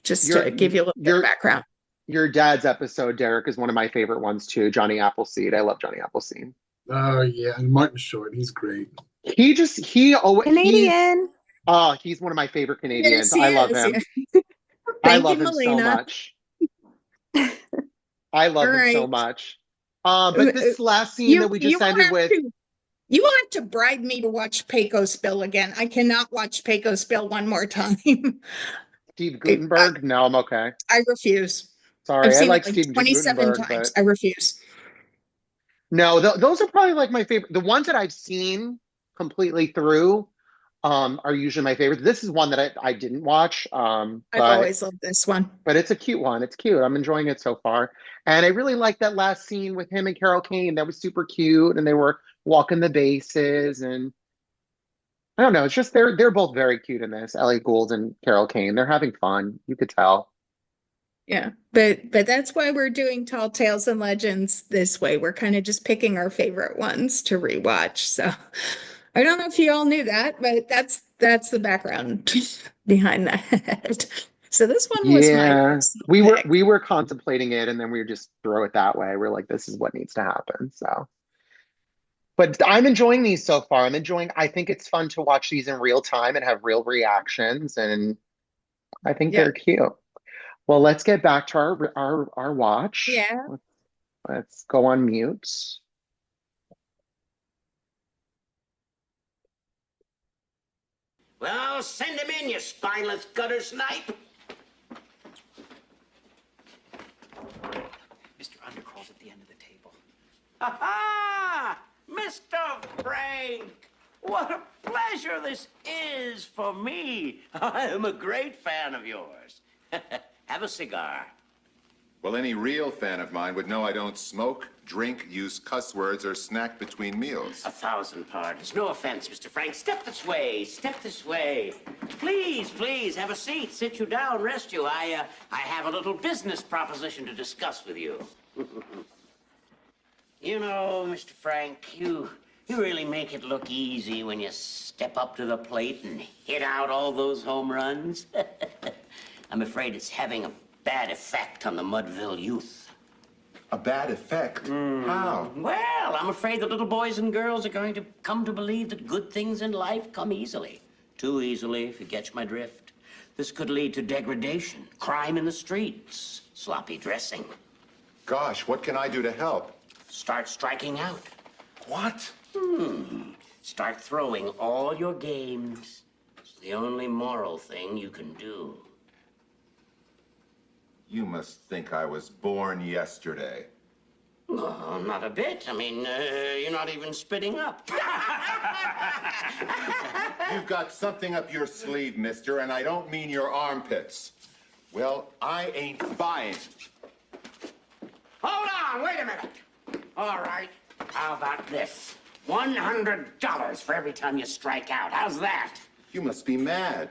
just to give you a little bit of background. Your dad's episode, Derek, is one of my favorite ones too. Johnny Appleseed. I love Johnny Appleseed. Oh yeah, and Martin Short, he's great. He always Canadian. he's one of my favorite Yes, Canadians. he I love is. him. Yeah. I Thank love you, him so Melina. much. I All love him so right. much. But this last scene that we You just will ended have with, to you will have to bribe me to watch Pecos Bill again. I cannot watch Pecos Bill one more time. Steve I, Gutenberg. No, I'm okay. I refuse. I've Sorry, I seen it like like Steve 27 Gutenberg, times. but I refuse. no, those are probably like my favorite. The ones that I've seen completely through, are usually my favorite. This is one that I didn't watch, I've always loved this one. but it's a cute one. It's cute. I'm enjoying it so far. And I really like that last scene with him and Carol Kane. That was super cute. And they were walking the bases. And I don't know. It's just they're both very cute in this. Ellie Gould and Carol Kane. They're having fun. You could tell. Yeah, but that's why we're doing Tall Tales and Legends this way. We're kind of just picking our favorite ones to rewatch. So I don't know if you all knew that, but that's the background behind that. So this one was my Yeah. personal We were pick. we were contemplating it and then we just throw it that way. We're like, this is what needs to happen. So but I'm enjoying these so far. I think it's fun to watch these in real time and have real reactions. And I think Yeah. they're cute. Well, let's get back to our watch. Yeah. Let's go on mute. Well, send him in, you spineless gutter snipe. Mr. Undercrawl's at the end of the table. Ha-ha! Mr. Frank! What a pleasure this is for me. I am a great fan of yours. Have a cigar. Well, any real fan of mine would know I don't smoke, drink, use cuss words, or snack between meals. 1,000 pardons. No offense, Mr. Frank. Step this way. Step this way. Please, please, have a seat. Sit you down, rest you. I have a little business proposition to discuss with you. You know, Mr. Frank, you really make it look easy when you step up to the plate and hit out all those home runs. I'm afraid it's having a bad effect on the Mudville youth. A bad effect? How? Well, I'm afraid the little boys and girls are going to come to believe that good things in life come easily. Too easily, if you catch my drift. This could lead to degradation, crime in the streets, sloppy dressing. Gosh, what can I do to help? Start striking out. What? Start throwing all your games. It's the only moral thing you can do. You must think I was born yesterday. Oh, not a bit. I mean, you're not even spitting up. You've got something up your sleeve, mister, and I don't mean your armpits. Well, I ain't buying. Hold on, wait a minute. All right, how about this? $100 for every time you strike out. How's that? You must be mad.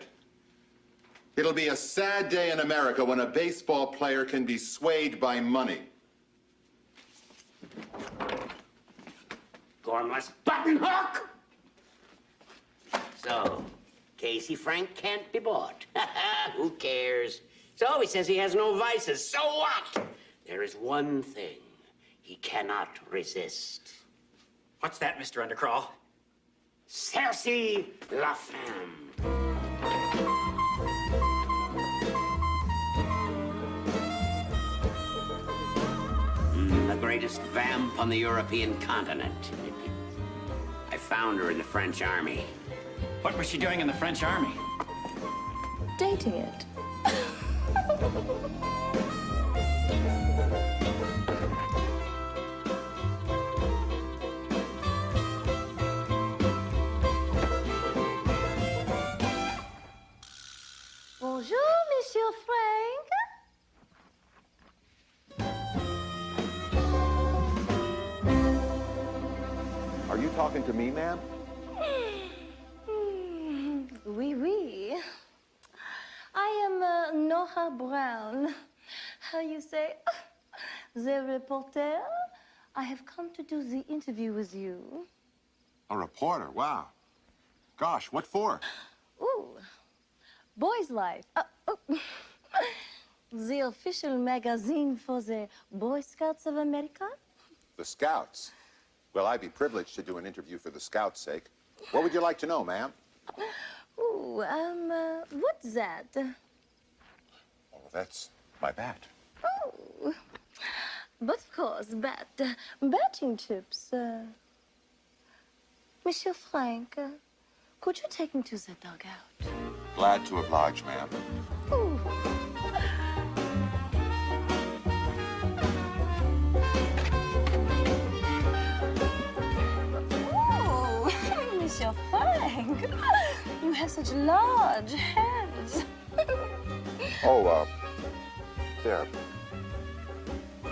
It'll be a sad day in America when a baseball player can be swayed by money. Gormless button hook! So, Casey Frank can't be bought. Who cares? So he says he has no vices. So what? There is one thing he cannot resist. What's that, Mr. Undercrawl? Ceste la femme. The greatest vamp on the European continent. I found her in the French army. What was she doing in the French army? Dating it. Bonjour, Monsieur Frank. Are you talking to me, ma'am? Oui, oui. I am Nora Brown. How you say? The reporter. I have come to do the interview with you. A reporter? Wow. Gosh, what for? Ooh, Boy's Life. The official magazine for the Boy Scouts of America. The Scouts. Well, I'd be privileged to do an interview for the Scouts' sake. What would you like to know, ma'am? Ooh, what's that? Oh, that's my bat. Oh, but of course, batting tips. Monsieur Frank, could you take me to the dugout? Glad to oblige, ma'am. Ooh. Oh, Monsieur Frank, you have such large hands. Oh, they're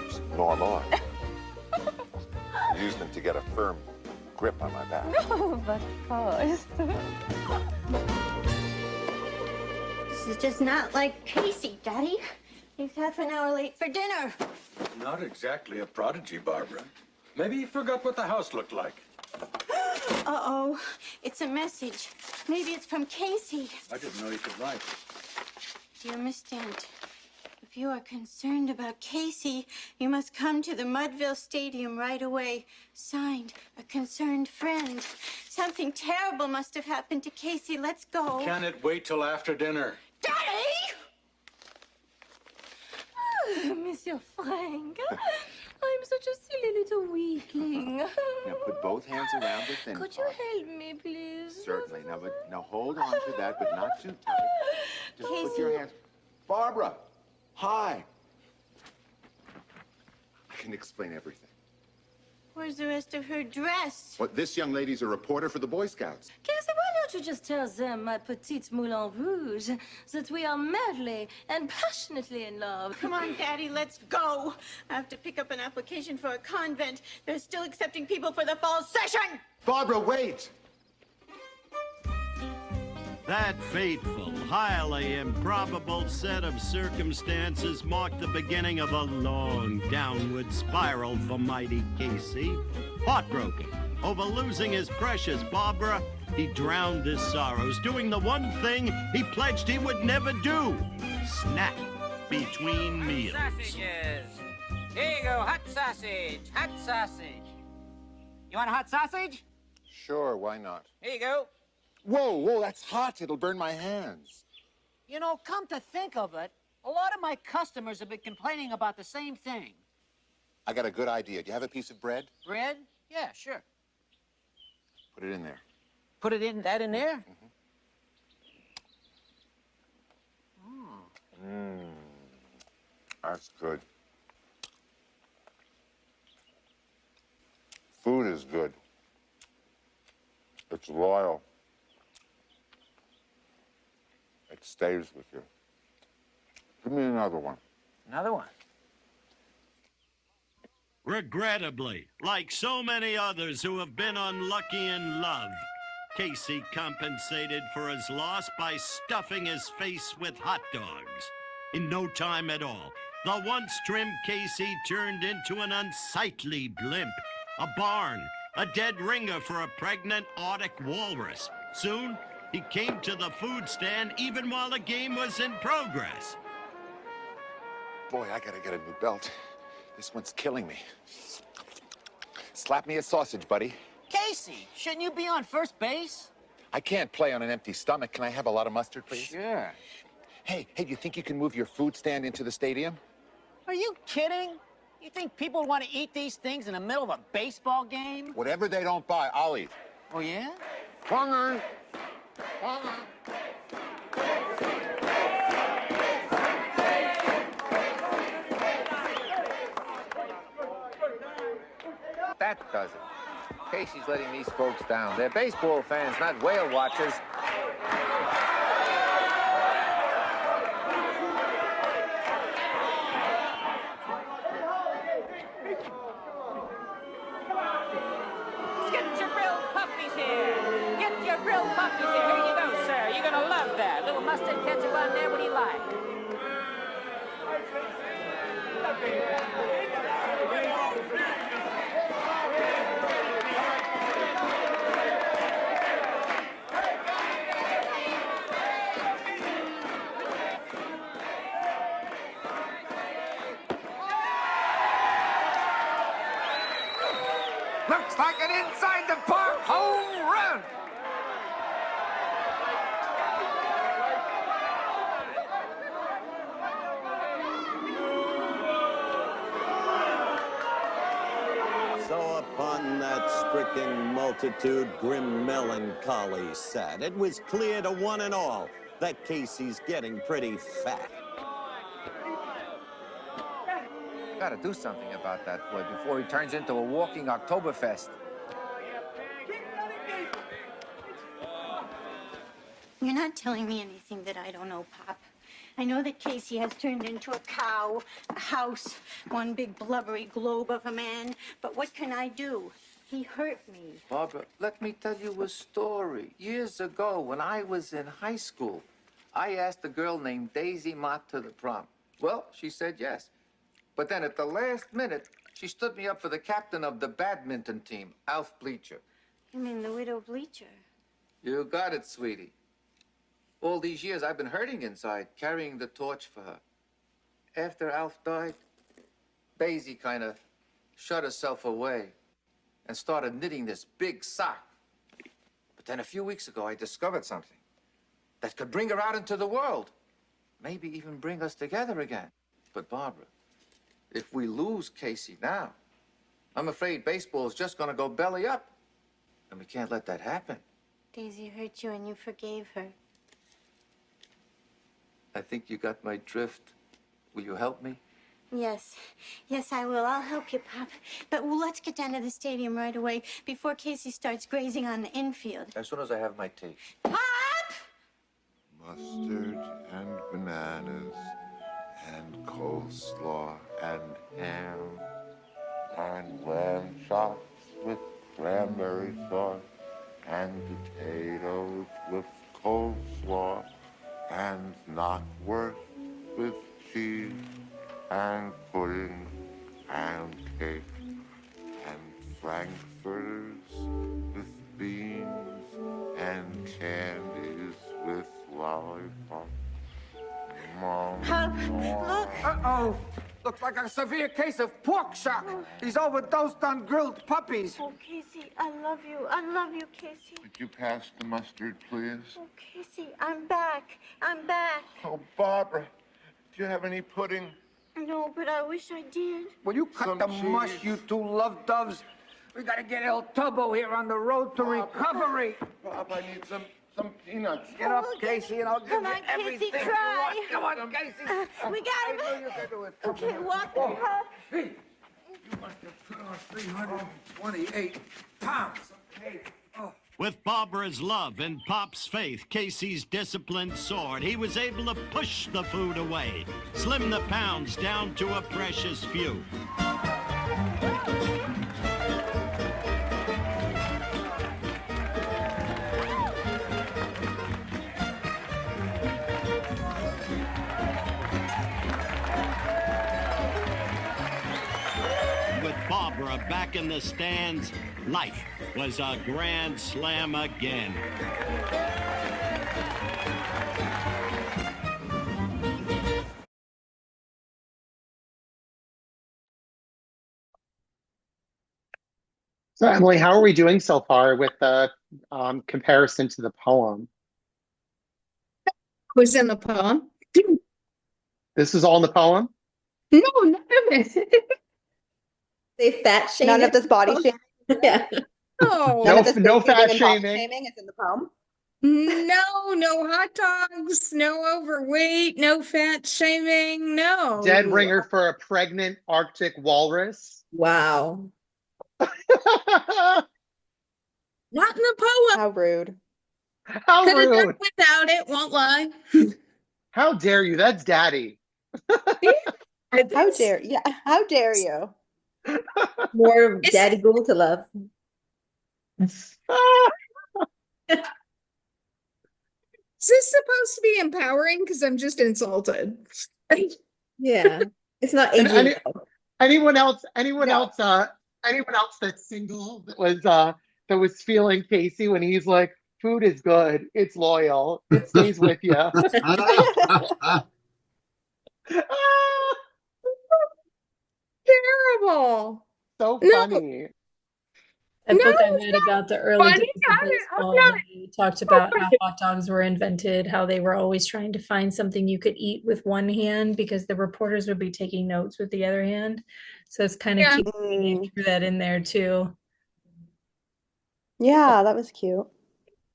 just normal. I use them to get a firm grip on my back. No, but of course. This is just not like Casey, Daddy. He's half an hour late for dinner. Not exactly a prodigy, Barbara. Maybe he forgot what the house looked like. Uh-oh, it's a message. Maybe it's from Casey. I didn't know you could write. Dear Miss Dent, if you are concerned about Casey, you must come to the Mudville Stadium right away. Signed, a concerned friend. Something terrible must have happened to Casey. Let's go. Can it wait till after dinner? Daddy! Oh, Monsieur Frank, I'm such a silly little weakling. Now put both hands around the thin Could you part. help me, please? Certainly. Now hold on to that, but not too tight. Just put your hands. Barbara, hi. I can explain everything. Where's the rest of her dress? What? This young lady's a reporter for the Boy Scouts. Casey, why don't you just tell them, my petite Moulin Rouge, that we are madly and passionately in love? Come on, Daddy, let's go. I have to pick up an application for a convent. They're still accepting people for the fall session. Barbara, wait! That fateful, highly improbable set of circumstances marked the beginning of a long downward spiral for mighty Casey. Heartbroken over losing his precious Barbara, he drowned his sorrows, doing the one thing he pledged he would never do: snack between meals. Sausages. Here you go, hot sausage, hot sausage. You want a hot sausage? Sure, why not? Here you go. Whoa, that's hot. It'll burn my hands. You know, come to think of it, a lot of my customers have been complaining about the same thing. I got a good idea. Do you have a piece of bread? Bread? Yeah, sure. Put it in there. Put it in there? That's good. Food is good. It's loyal. It stays with you. Give me another one. Another one. Regrettably, like so many others who have been unlucky in love, Casey compensated for his loss by stuffing his face with hot dogs. In no time at all, the once trim Casey turned into an unsightly blimp, a barn, a dead ringer for a pregnant Arctic walrus. Soon, he came to the food stand even while the game was in progress. Boy, I gotta get a new belt. This one's killing me. Slap me a sausage, buddy. Casey, shouldn't you be on first base? I can't play on an empty stomach. Can I have a lot of mustard, please? Sure. Hey, do you think you can move your food stand into the stadium? Are you kidding? You think people want to eat these things in the middle of a baseball game? Whatever they don't buy, I'll eat. Oh, yeah? Come on. That does it. Casey's letting these folks down. They're baseball fans, not whale watchers. Get your grilled puppies here. Get your grilled puppies here. Here you go, sir. You're gonna love that. Little mustard ketchup on there. What do you like? Looks like an inside the park home run. So upon that stricken multitude grim melancholy sat, it was clear to one and all that Casey's getting pretty fat. Gotta do something about that boy before he turns into a walking Oktoberfest. You're not telling me anything that I don't know, Pop. I know that Casey has turned into a cow, a house, one big blubbery globe of a man, but what can I do? He hurt me. Barbara, let me tell you a story. Years ago, when I was in high school, I asked a girl named Daisy Mott to the prom. Well, she said yes. But then at the last minute, she stood me up for the captain of the badminton team, Alf Bleacher. You mean the widow Bleacher? You got it, sweetie. All these years, I've been hurting inside, carrying the torch for her. After Alf died, Daisy kind of shut herself away and started knitting this big sock. But then a few weeks ago, I discovered something that could bring her out into the world. Maybe even bring us together again. But Barbara, if we lose Casey now, I'm afraid baseball is just going to go belly up. And we can't let that happen. Daisy hurt you and you forgave her. I think you got my drift. Will you help me? Yes. Yes, I will. I'll help you, Pop. But let's get down to the stadium right away before Casey starts grazing on the infield. As soon as I have my tea. Pop! Mustard and bananas and coleslaw and ham and lamb chops with cranberry sauce and potatoes with coleslaw and knockwurst with cheese and pudding and cake and frankfurters with beans and candies with lollipops. Pop, look. Uh-oh. Looks like a severe case of pork shock. He's overdosed on grilled puppies. Oh, Casey, I love you. I love you, Casey. Would you pass the mustard, please? Oh, Casey, I'm back. I'm back. Oh, Barbara, do you have any pudding? No, but I wish I did. Will you cut Some the cheese. mush, you two love doves? We gotta get El Tubbo here on the road to recovery. Bob, I need some peanuts. Get up, Casey, and I'll give Come you on, everything Casey, you try. want. Come on, Casey. We got I know you can do it. Come Okay, on. walk Oh. the Pop. Hey, you must have put on 328 pounds. Okay. Oh. With Barbara's love and Pop's faith, Casey's discipline soared. He was able to push the food away, slim the pounds down to a precious few. With Barbara back in the stands, life was a grand slam again. So, Emily, how are we doing so far with the comparison to the poem? Was in the poem. This is all in the poem? No, none of it. They fat shame. None of this body shaming. Yeah. No. None of this No big fat eating and body shaming. shaming is in the poem. No hot dogs, no overweight, no fat shaming, no. Dead ringer for a pregnant Arctic walrus. Wow. Not in the poem. How rude. How Could have done rude. without it, won't lie. How dare you? That's daddy. How dare you? Yeah, how dare you? More daddy goal to love. Is this supposed to be empowering? Because I'm just insulted. Yeah. It's not And aging. anyone else that's single that was feeling Casey when he's like, food is good, it's loyal, it stays with you. Terrible. So No. funny. A No, book I it's read not about the early funny. days of baseball, they talked about how hot dogs were invented, how they were always trying to find something you could eat with one hand because the reporters would be taking notes with the other hand. So it's kind of Yeah. cute that they threw that in there too. Yeah, that was cute.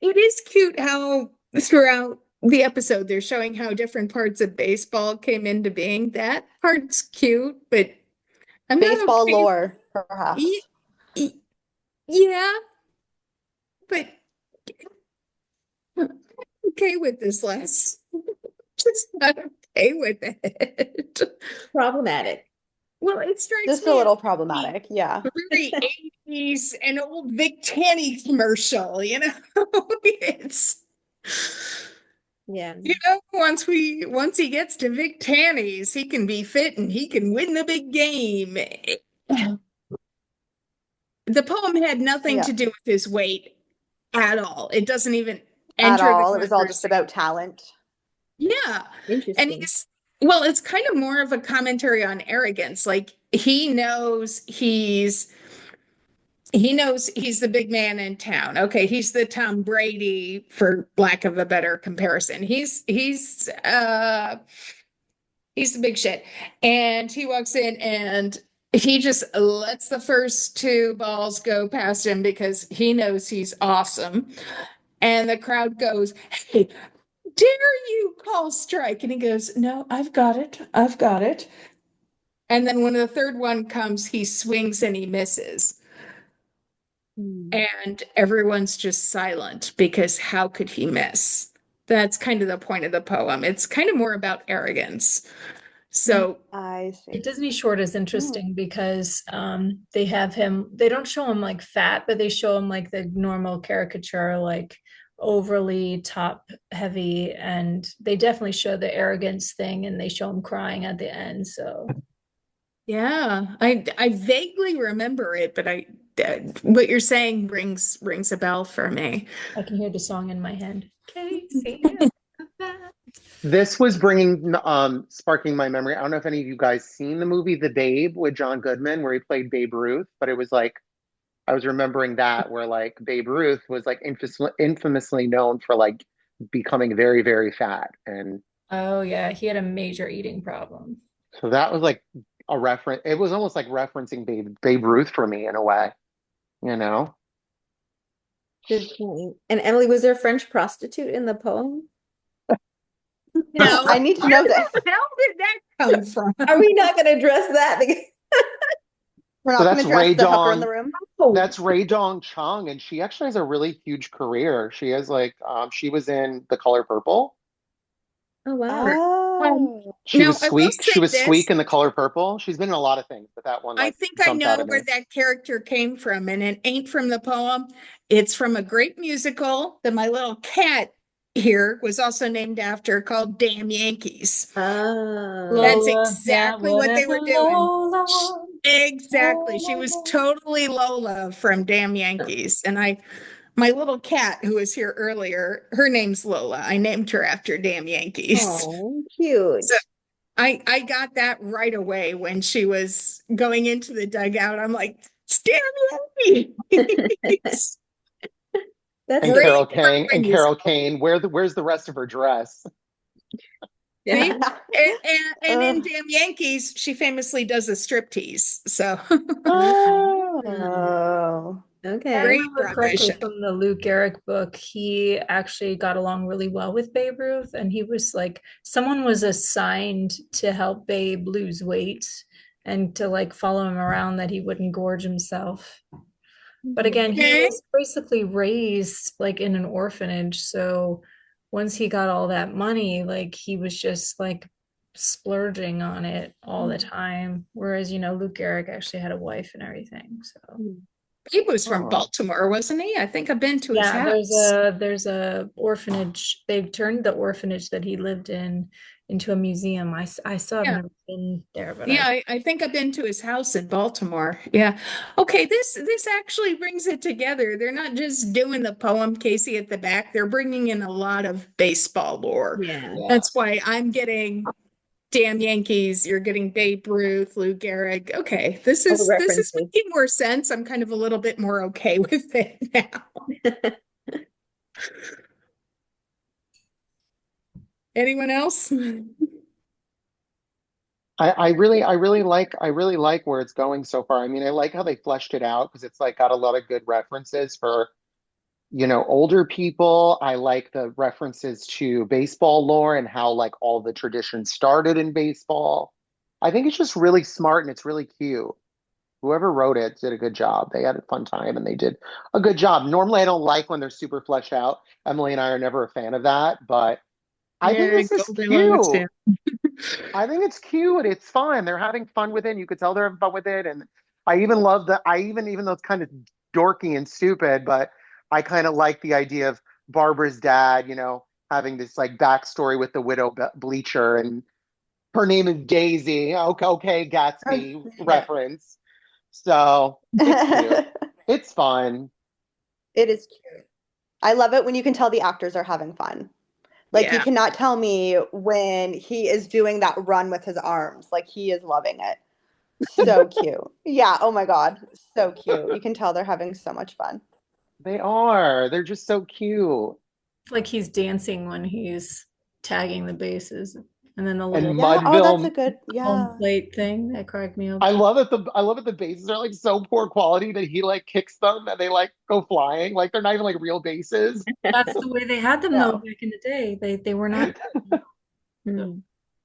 It is cute how throughout the episode they're showing how different parts of baseball came into being. That part's cute, but I'm not Baseball okay. lore, Y- perhaps. y- Yeah, but I'm okay with this last. Just not okay with it. Problematic. Well, it strikes Just a me as little problematic. Yeah. very 80s and old Vic Tanny commercial, you know? It's Yeah. once he gets to Vic Tanny's, he can be fit and he can win the big game. The poem had nothing Yeah. to do with his weight at all. It doesn't even At enter the all. It was all just conversation. about talent. Yeah. And Interesting. it's kind of more of a commentary on arrogance. Like he knows he's the big man in town. Okay, he's the Tom Brady, for lack of a better comparison. He's the big shit. And he walks in and he just lets the first two balls go past him because he knows he's awesome. And the crowd goes, "Hey, dare you call strike?" And he goes, "No, I've got it. I've got it." And then when the third one comes, he swings and he misses. And everyone's just silent because how could he miss? That's kind of the point of the poem. It's kind of more about arrogance. So I The see. Disney short is interesting because they don't show him like fat, but they show him like the normal caricature, like overly top heavy, and they definitely show the arrogance thing and they show him crying at the end. So yeah, I vaguely remember it, but what you're saying rings a bell for me. I can hear the song in my head. Casey. This was sparking my memory. I don't know if any of you guys seen the movie The Babe with John Goodman, where he played Babe Ruth, but it was like I was remembering that where like Babe Ruth was like infamously known for like becoming very, very fat. And Oh yeah, he had a major eating problem. so that was like a reference. It was almost like referencing Babe Ruth for me in a way, you know? Good point. And Emily, was there a French prostitute in the poem? No, I need to know where this. the hell did that come from? Are we not going to address that? We're So not going that's to address Ray the hooker in the Dong. room. That's Ray Dong Chung, and she actually has a really huge career. She has like she was in The Color Purple. Oh wow. Oh. She Now was I will Squeak. She say was this. Squeak in The Color Purple. She's been in a lot of things, but that one I like think I jumped out know at where me. that character came from, and it ain't from the poem. It's from a great musical that my little cat here was also named after, called Damn Yankees. Oh. That's Lola, yeah, exactly what they whatever were doing. Lola. Exactly. She was totally Lola from Damn Yankees. And my little cat who was here earlier, her name's Lola. I named her after Damn Yankees. Oh, cute. So I got that right away when she was going into the dugout. I'm like, "Damn Yankees." That's And Great Carol Kane. And memories. Carol Kane. Where's the rest of her dress? See? yeah. And in Damn Yankees, she famously does a striptease. So Oh. If I Okay. great remember correctly rendition. from the Lou Gehrig book, he actually got along really well with Babe Ruth, and he was like, someone was assigned to help Babe lose weight and to like follow him around that he wouldn't gorge himself. But again, he Okay. was basically raised like in an orphanage, so once he got all that money, like he was just like splurging on it all the time. Whereas, Lou Gehrig actually had a wife and everything, so. He was from Oh. Baltimore, wasn't he? I think I've been to his Yeah, house. there's a orphanage. They've turned the orphanage that he lived in into a museum. I still have Yeah. never been there, but Yeah, I think I've been to his house in Baltimore. Yeah. Okay, this actually brings it together. They're not just doing the poem, Casey, at the back. They're bringing in a lot of baseball lore. Yeah. That's why I'm getting damn Yankees, you're getting Babe Ruth, Lou Gehrig. Okay, this All the is references. making more sense. I'm kind of a little bit more okay with it now. Anyone else? I really like where it's going so far. I mean, I like how they fleshed it out because it's like got a lot of good references for, older people. I like the references to baseball lore and how like all the traditions started in baseball. I think it's just really smart and it's really cute. Whoever wrote it did a good job. They had a fun time and they did a good job. Normally, I don't like when they're super fleshed out. Emily and I are never a fan of that, but I think Yeah, this is Goldilocks, cute. yeah. I think it's cute. It's fun. They're having fun with it. And you could tell they're having fun with it. And I even love that. Even though it's kind of dorky and stupid, but I kind of like the idea of Barbara's dad, having this like backstory with the widow bleacher, and her name is Daisy. Okay, okay, Gatsby Yeah. reference. So it's cute. It's fun. It is cute. I love it when you can tell the actors are having fun. Like, you Yeah. cannot tell me when he is doing that run with his arms. Like, he is loving it. So cute. Yeah, oh my God. So cute. You can tell they're having so much fun. They are. They're just so cute. Like he's dancing when he's tagging the bases. And then the And little Yeah, oh, that's a Mudville, good, home yeah. plate thing that cracked me up. I love that the bases are like so poor quality that he like kicks them and they like go flying. Like they're not even like real bases. That's the way they had them though No. back in the day. They were not. Hmm.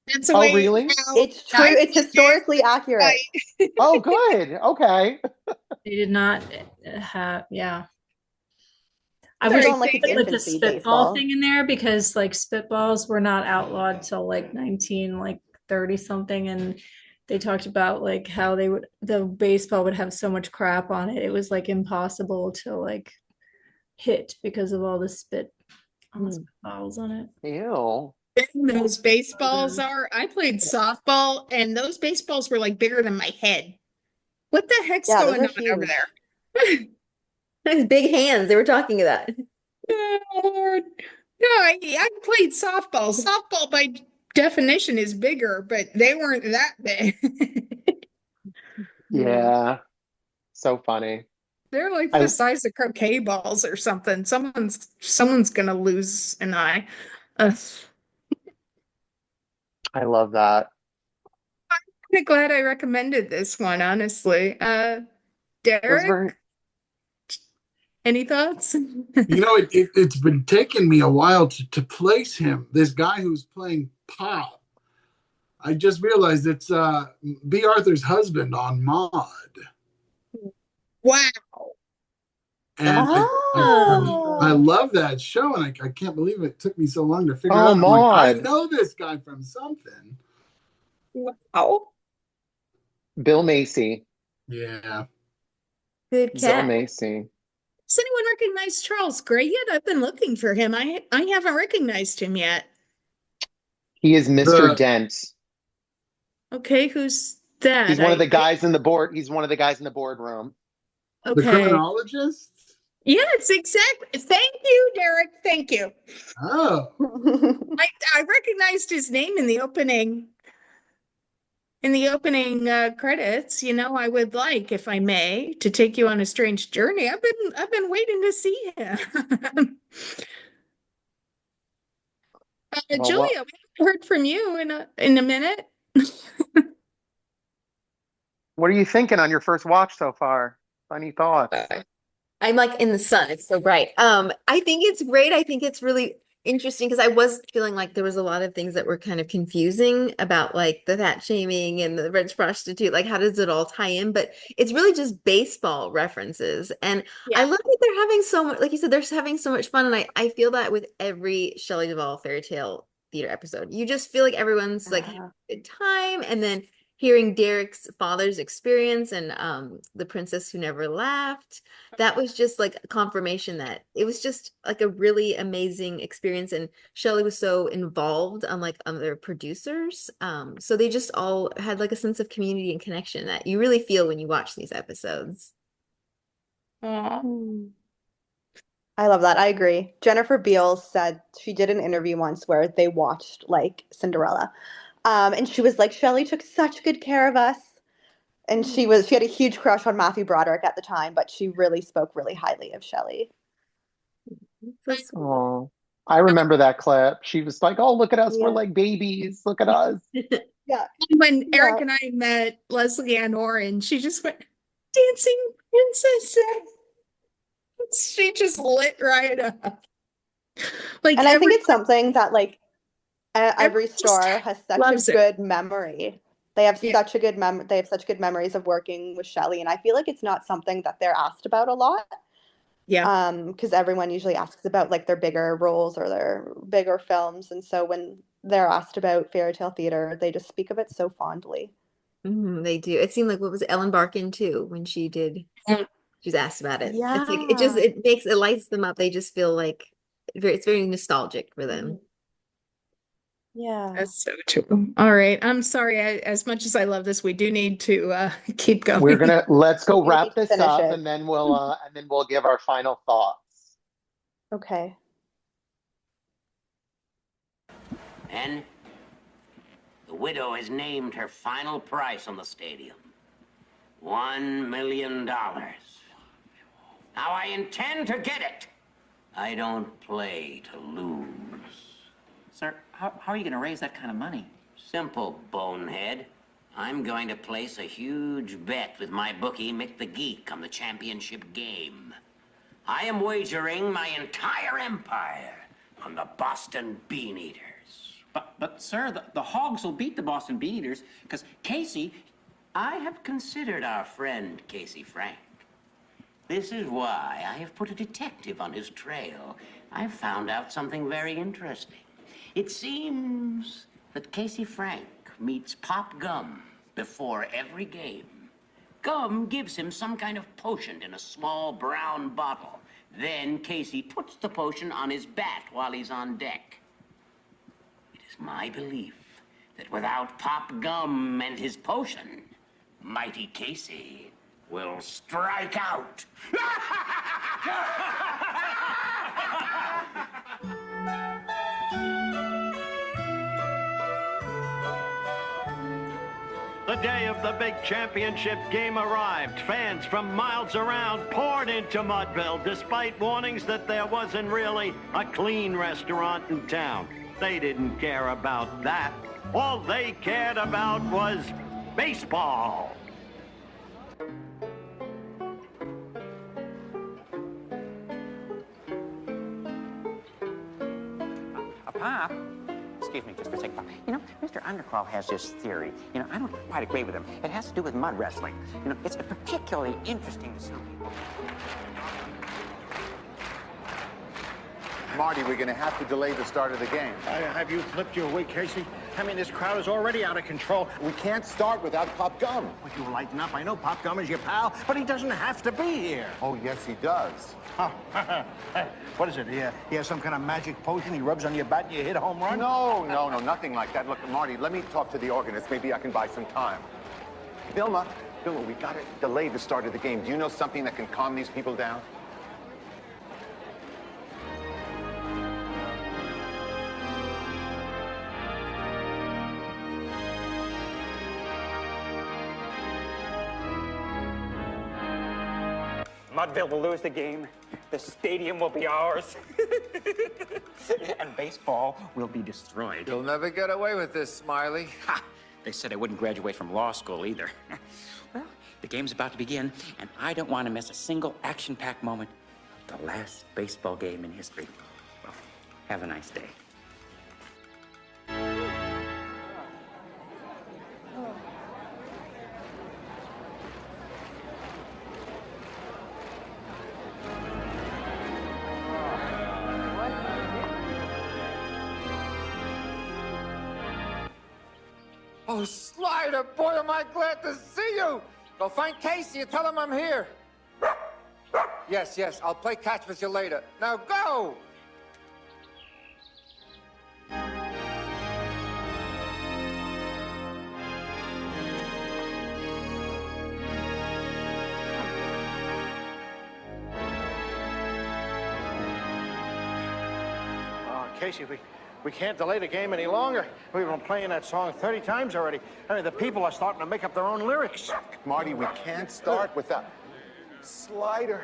That's the Oh, way really? now It's true. I It's historically accurate. right. Oh, good. Okay. They did not have. Yeah. I It's wish still they in like its put like a infancy, spitball baseball. thing in there because like spitballs were not outlawed till like 19 like 30 something, and they talked about like how the baseball would have so much crap on it. It was like impossible to like hit because of all the spit on the spitballs on it. Ew. Those baseballs are. I played softball, and those baseballs were like bigger than my head. What the heck's Yeah, those going are on over huge. there? Those big hands. They were talking about. Oh, Lord. No, I played softball. Softball, by definition, is bigger, but they weren't that big. Yeah. So funny. They're like the I size of croquet balls or something. Someone's gonna lose an eye. Uh, I love that. kind of glad I recommended this one, honestly. It was very Derek, any thoughts? It's been taking me a while to place him. This guy who's playing Pop. I just realized it's B. Arthur's husband on Maud. Wow. And I Oh. love that show, and I can't believe it took me so long to figure it Oh, out. I'm like, I Maud. know this guy from something. Wow. Bill Macy. Yeah. Good Bill cat. Macy. Does anyone recognize Charles Gray yet? I've been looking for him. I haven't recognized him yet. He is Mr. The Dent. Okay, who's that? He's one of the guys in the board. He's one of the guys in the boardroom. the Okay. criminologist? Yes, exactly. Thank you, Derek. Thank you. Oh. I recognized his name in the opening credits. I would like, if I may, to take you on a strange journey. I've been waiting to see him. Well, Julia, we haven't heard from you in a minute. what are you thinking on your first watch so far? Any thoughts? I'm like in the sun. It's so bright. I think it's great. I think it's really interesting because I was feeling like there was a lot of things that were kind of confusing about like the fat shaming and the rich prostitute. Like, how does it all tie in? But it's really just baseball references. And I love that they're having so much, like you said, they're having so much fun. And I feel that with every Shelley Duvall fairy tale theater episode. You just feel like everyone's like having a good time. And then hearing Derek's father's experience and the princess who never laughed, that was just like a confirmation that it was just like a really amazing experience. And Shelley was so involved, unlike other producers. So they just all had like a sense of community and connection that you really feel when you watch these episodes. I love that. I agree. Jennifer Beals said she did an interview once where they watched like Cinderella. And she was like, Shelley took such good care of us. And she had a huge crush on Matthew Broderick at the time, but she really spoke really highly of Shelley. Oh, I remember that clip. She was like, "Oh, look at us. We're Yeah. like babies. Look at us." Yeah. When Eric and I met Leslie Ann Orange, she just went, "Dancing princess." She just lit right up. Like, and I think it's something that like every store has such a loves it. good memory. They have such a good they have such good memories of working with Shelley, and I feel like it's not something that they're asked about a lot. Yeah. Because everyone usually asks about like their bigger roles or their bigger films, and so when they're asked about fairy tale theater, they just speak of it so fondly. They do. It seemed like, what was it, Ellen Barkin too, when she did, she was asked about it. It's like, it lights them up. They just feel like it's very nostalgic for them. Yeah. That's so true. All right. I'm sorry. As much as I love this, we do need to keep going. Let's go We wrap need to this finish up, it. and then we'll give our final thoughts. Okay. And the widow has named her final price on the stadium. $1 million. Now I intend to get it. I don't play to lose. Sir, how are you going to raise that kind of money? Simple, bonehead. I'm going to place a huge bet with my bookie, Mick the Geek, on the championship game. I am wagering my entire empire on the Boston Bean Eaters. But sir, the Hogs will beat the Boston Bean Eaters, because Casey... I have considered our friend Casey Frank. This is why I have put a detective on his trail. I've found out something very interesting. It seems that Casey Frank meets Pop Gum before every game. Gum gives him some kind of potion in a small brown bottle. Then Casey puts the potion on his bat while he's on deck. It is my belief that without Pop Gum and his potion, mighty Casey will strike out. The day of the big championship game arrived. Fans from miles around poured into Mudville, despite warnings that there wasn't really a clean restaurant in town. They didn't care about that. All they cared about was baseball. Pop, excuse me just for a second, Pop. You know, Mr. Undercroft has this theory. You know, I don't quite agree with him. It has to do with mud wrestling. You know, it's particularly interesting to some people. Marty, we're going to have to delay the start of the game. Have you flipped your wig, Casey? I mean, this crowd is already out of control. We can't start without Pop Gum. Would you lighten up? I know Pop Gum is your pal, but he doesn't have to be here. Oh, yes, he does. Oh, what is it? He has some kind of magic potion he rubs on your bat and you hit a home run? No, nothing like that. Look, Marty, let me talk to the organist. Maybe I can buy some time. Vilma, we got to delay the start of the game. Do you know something that can calm these people down? Mudville will lose the game. The stadium will be ours. And baseball will be destroyed. You'll never get away with this, Smiley. Ha! They said I wouldn't graduate from law school either. Well, the game's about to begin, and I don't want to miss a single action-packed moment of the last baseball game in history. Well, have a nice day. Oh, Slider, boy, am I glad to see you. Go find Casey and tell him I'm here. Yes, I'll play catch with you later. Now go! Casey, We can't delay the game any longer. We've been playing that song 30 times already. I mean, the people are starting to make up their own lyrics. Marty, we can't start with that. Slider.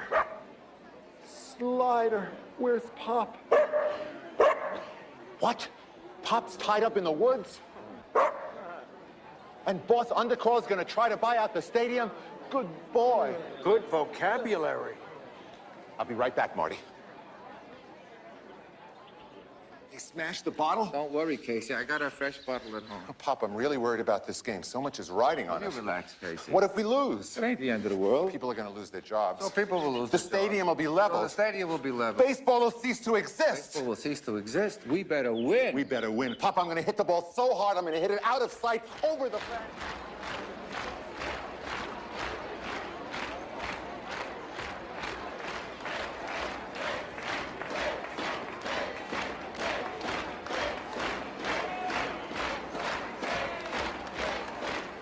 Slider. Where's Pop? What? Pop's tied up in the woods? And Boss Underclaw's gonna try to buy out the stadium? Good boy. Good vocabulary. I'll be right back, Marty. You smashed the bottle? Don't worry, Casey. I got a fresh bottle at home. Oh, Pop, I'm really worried about this game. So much is riding on it. Relax, Casey. What if we lose? It ain't the end of the world. People are going to lose their jobs. No, people will lose The their stadium will jobs. be leveled. No, the stadium will be leveled. Baseball will cease to exist. Baseball will cease to exist. We better win. We better win. Pop, I'm going to hit the ball so hard, I'm going to hit it out of sight over the fence.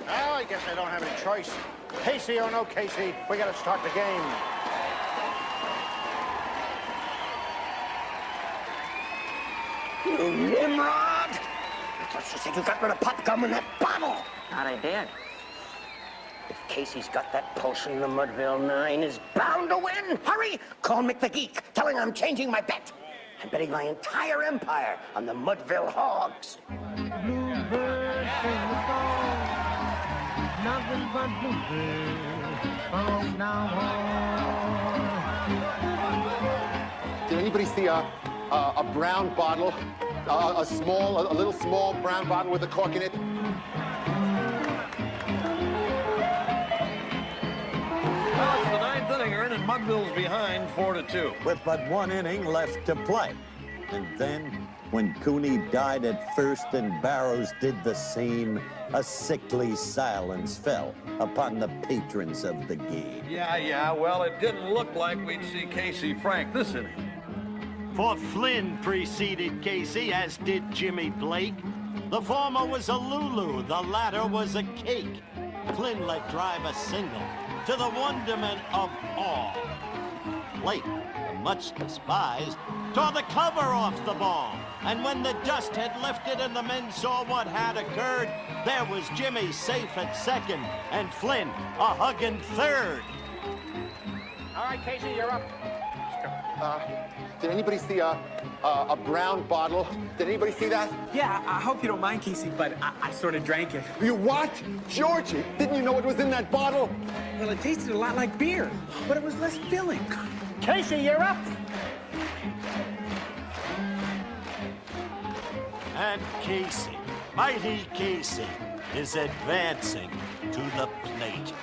Well, I guess I don't have any choice. Casey or no Casey, we gotta start the game. You Nimrod! I thought you said you got rid of Pop Gum in that bottle. Not I did. If Casey's got that potion, the Mudville 9 is bound to win. Hurry! Call Mick the Geek, tell him I'm changing my bet. I'm betting my entire empire on the Mudville Hogs. Bluebird sing the song, nothing but bluebird from now on. Did anybody see a brown bottle? A little small brown bottle with a cork in it? Well, it's the ninth inning. You're in, and Mudville's behind 4-2. With but one inning left to play. And then, when Cooney died at first and Barrows did the same, a sickly silence fell upon the patrons of the game. Yeah, well, it didn't look like we'd see Casey Frank this inning. For Flynn preceded Casey, as did Jimmy Blake. The former was a Lulu, the latter was a cake. Flynn let drive a single, to the wonderment of all. Blake, the much despised, tore the cover off the ball. And when the dust had lifted and the men saw what had occurred, there was Jimmy safe at second, and Flynn a hugging third. All right, Casey, you're up. Did anybody see a brown bottle? Did anybody see that? Yeah, I hope you don't mind, Casey, but I sort of drank it. You what? Georgie, didn't you know what was in that bottle? Well, it tasted a lot like beer, but it was less filling. Casey, you're up. And Casey, mighty Casey, is advancing to the plate.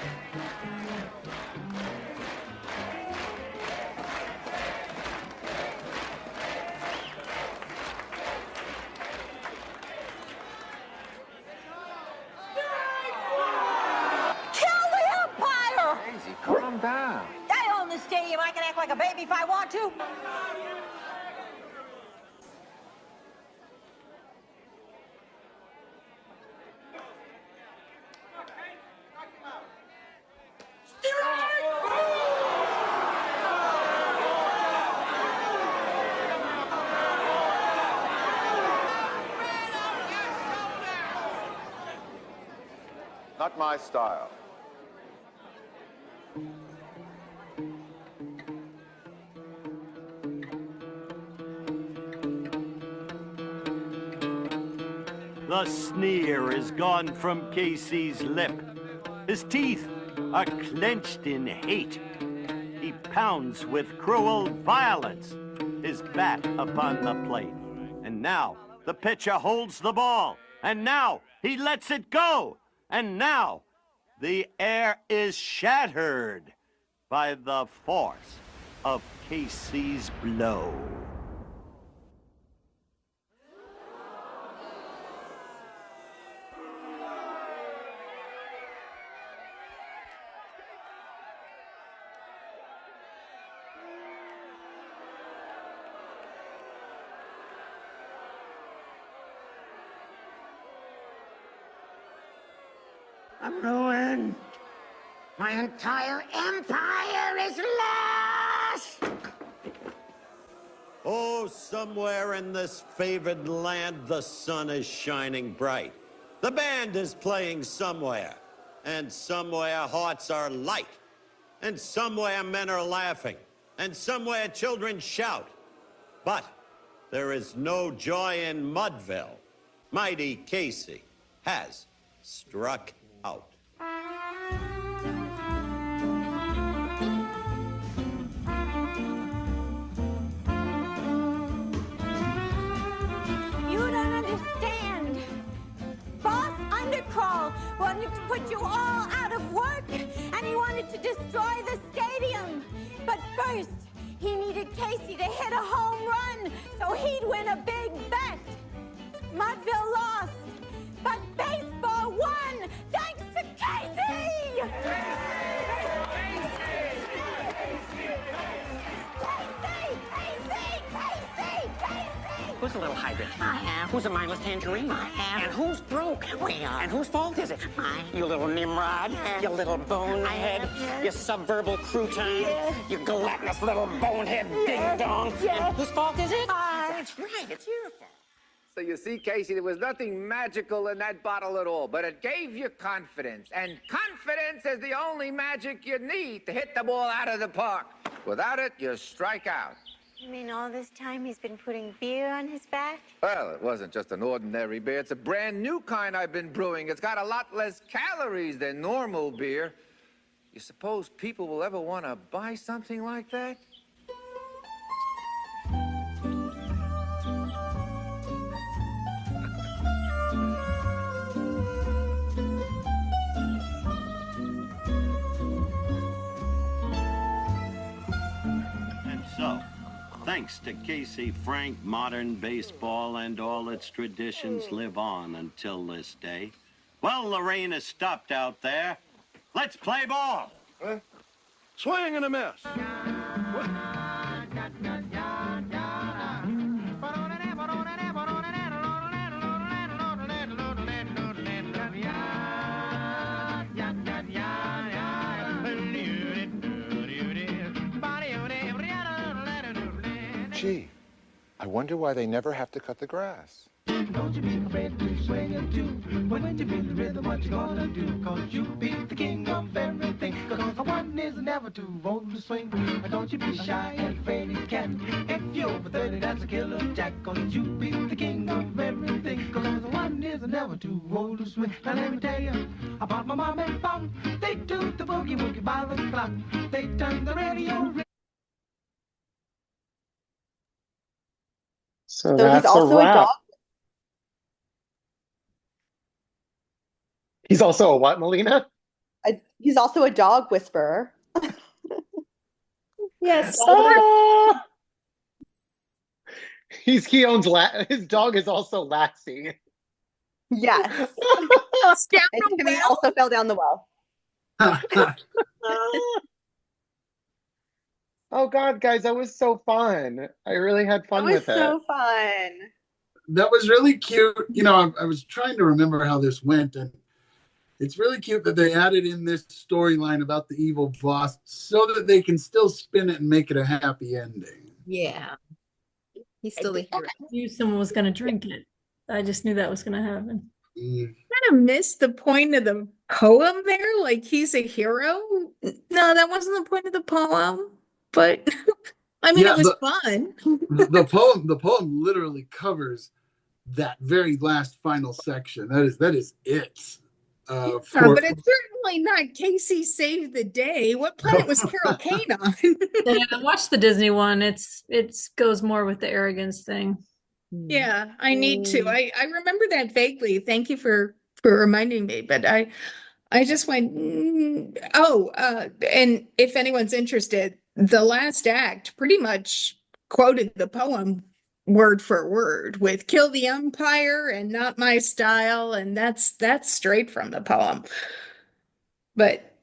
Calm down. I own the stadium. I can act like a baby if I want to. Not my style. The sneer is gone from Casey's lip. His teeth are clenched in hate. He pounds with cruel violence his bat upon the plate. And now the pitcher holds the ball. And now he lets it go. And now the air is shattered by the force of Casey's blow. I'm ruined. My entire empire is lost! Oh, know somewhere in this favored land the sun is shining bright. The band is playing somewhere, and somewhere hearts are light, and somewhere men are laughing, and somewhere children shout. But there is no joy in Mudville. Mighty Casey has struck out. You don't understand. Boss Undercrawl wanted to put you all out of work, and he wanted to destroy the stadium. But first, he needed Casey to hit a home run so he'd win a big bet. Mudville lost, but baseball won thanks to Casey! Who's a little hydrant? I am. Who's a mindless tangerine? I am. And who's broke? We are. And whose fault is it? Mine. You little Nimrod. Yeah. You little bonehead. You subverbal crouton. Yeah. You gluttonous little bonehead ding-dong. Yeah. And whose fault is it? That's right. It's your fault. So you see, Casey, there was nothing magical in that bottle at all, but it gave you confidence. And confidence is the only magic you need to hit the ball out of the park. Without it, you strike out. You mean all this time he's been putting beer on his back? Well, it wasn't just an ordinary beer. It's a brand new kind I've been brewing. It's got a lot less calories than normal beer. You suppose people will ever want to buy something like that? So, thanks to Casey Frank, modern baseball and all its traditions live on until this day. Well, the rain has stopped out there. Let's play ball. Swing and a miss. Gee, I wonder why they never have to cut the grass. Don't you be afraid to swing it too. When you feel the rhythm, what you gonna do? Cause you be the king of everything. Cause one is never too old to swing. Don't you be shy and afraid you can. If you're over 30, that's a killer jack. Cause you be the king of everything. Cause one is never too old to swing. Now let me tell you about my mom and pop. They do the boogie woogie by the clock. They turn the radio. So that's he's also a a wrap. dog. He's also a what, Melina? He's also a dog whisperer. Yes. He owns his dog is also Lassie. Yes. Down And the Timmy well. also fell down the well. Oh God, guys, that was so fun. I really had fun It was with it. so fun. That was really cute. You know, I was trying to remember how this went, and it's really cute that they added in this storyline about the evil boss so that they can still spin it and make it a happy ending. Yeah. He's still the hero. I knew someone was going to drink it. I just knew that was going to happen. Kind of missed the point of the poem there. Like he's a hero. No, that wasn't the point of the poem. But I mean, Yeah, it was fun. the poem literally covers that very last final section. That is it. But it's certainly not Casey Saved the Day. What planet was Carol Kane on? Yeah, watch the Disney one. It goes more with the arrogance thing. Yeah, I need to. I remember that vaguely. Thank you for reminding me. But I just went, and if anyone's interested, the last act pretty much quoted the poem word for word with "kill the umpire" and "not my style," and that's straight from the poem. But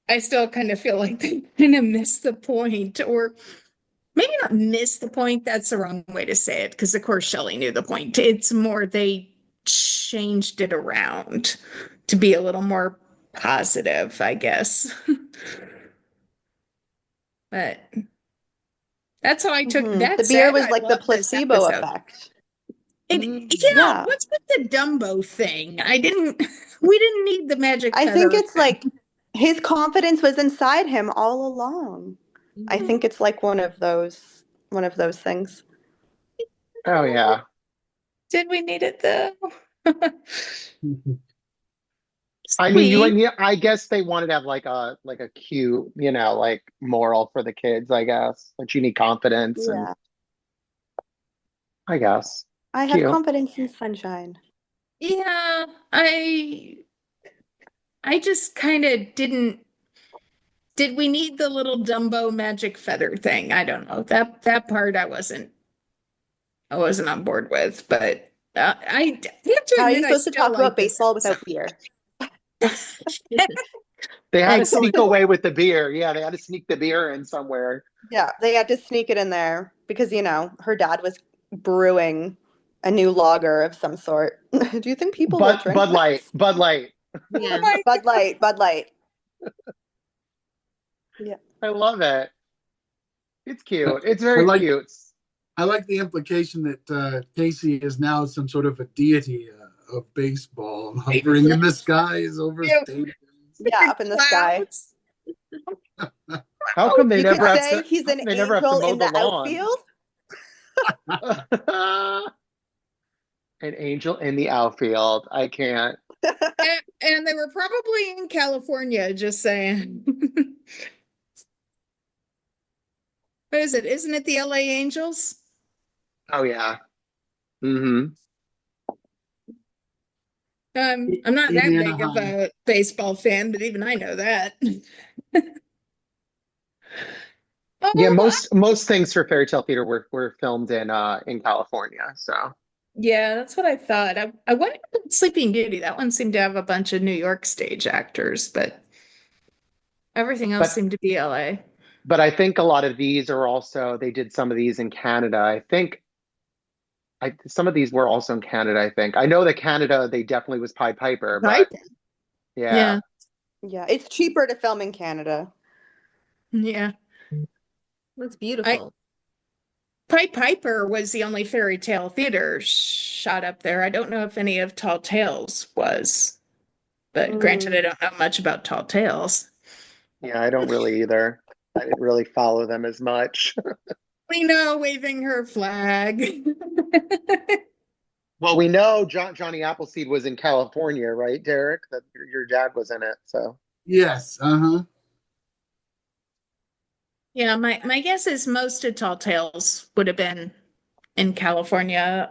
I still kind of feel like they kind of missed the point, or maybe not miss the point. That's the wrong way to say it, because of course Shelley knew the point. It's more they changed it around to be a little more positive, I guess. But That's how I took that. The beer Said was I like the love this placebo episode. effect. Yeah, what's with the Dumbo thing? We didn't need the magic I feather. think it's like his confidence was inside him all along. I think it's like one of those things. Oh yeah. Did we need it though? I mean, I guess they wanted to have like a cute, like moral for the kids, I guess. Like you need confidence and Yeah. I guess. I have Cute. confidence in sunshine. Yeah, I just kind of didn't. Did we need the little Dumbo magic feather thing? I don't know. That part I wasn't on board with, but I have to How are you admit I supposed to still talk like about this baseball without beer? They had to Excellent. sneak away with the beer. Yeah, they had to sneak the beer in somewhere. Yeah, they had to sneak it in there because, her dad was brewing a new lager of some sort. Do you think people will drink Bud Light. this? Bud Light. Yeah. Bud Light. Yeah. I love it. It's cute. It's very cute. I like the implication that Casey is now some sort of a deity of baseball, hovering in the skies over stadiums. Yeah, up in the sky. How come they You never could have say to, he's an they never have to angel mow in the the lawn? outfield. An angel in the outfield. I can't. and they were probably in California, just saying. What is it? Isn't it the LA Angels? Oh yeah. Mm-hmm. I'm not In that big of Anaheim. a baseball fan, but even I know that. Yeah, most things for fairy tale theater were filmed in California. So Yeah, that's what I thought. I went with Sleeping Beauty. That one seemed to have a bunch of New York stage actors, but everything else but seemed to be LA. but I think a lot of these are also they did some of these in Canada. I think some of these were also in Canada, I think. I know that Canada they definitely was Pied Piper, but yeah. Yeah, it's cheaper to film in Canada. Yeah. Looks beautiful. Pied Piper was the only fairy tale theater shot up there. I don't know if any of Tall Tales was, but granted, I don't know much about Tall Tales. Yeah, I don't really either. I didn't really follow them as much. We know waving her flag. Well, we know Johnny Appleseed was in California, right, Derek? That your dad was in it, so. Yes. Yeah, my guess is most of Tall Tales would have been in California,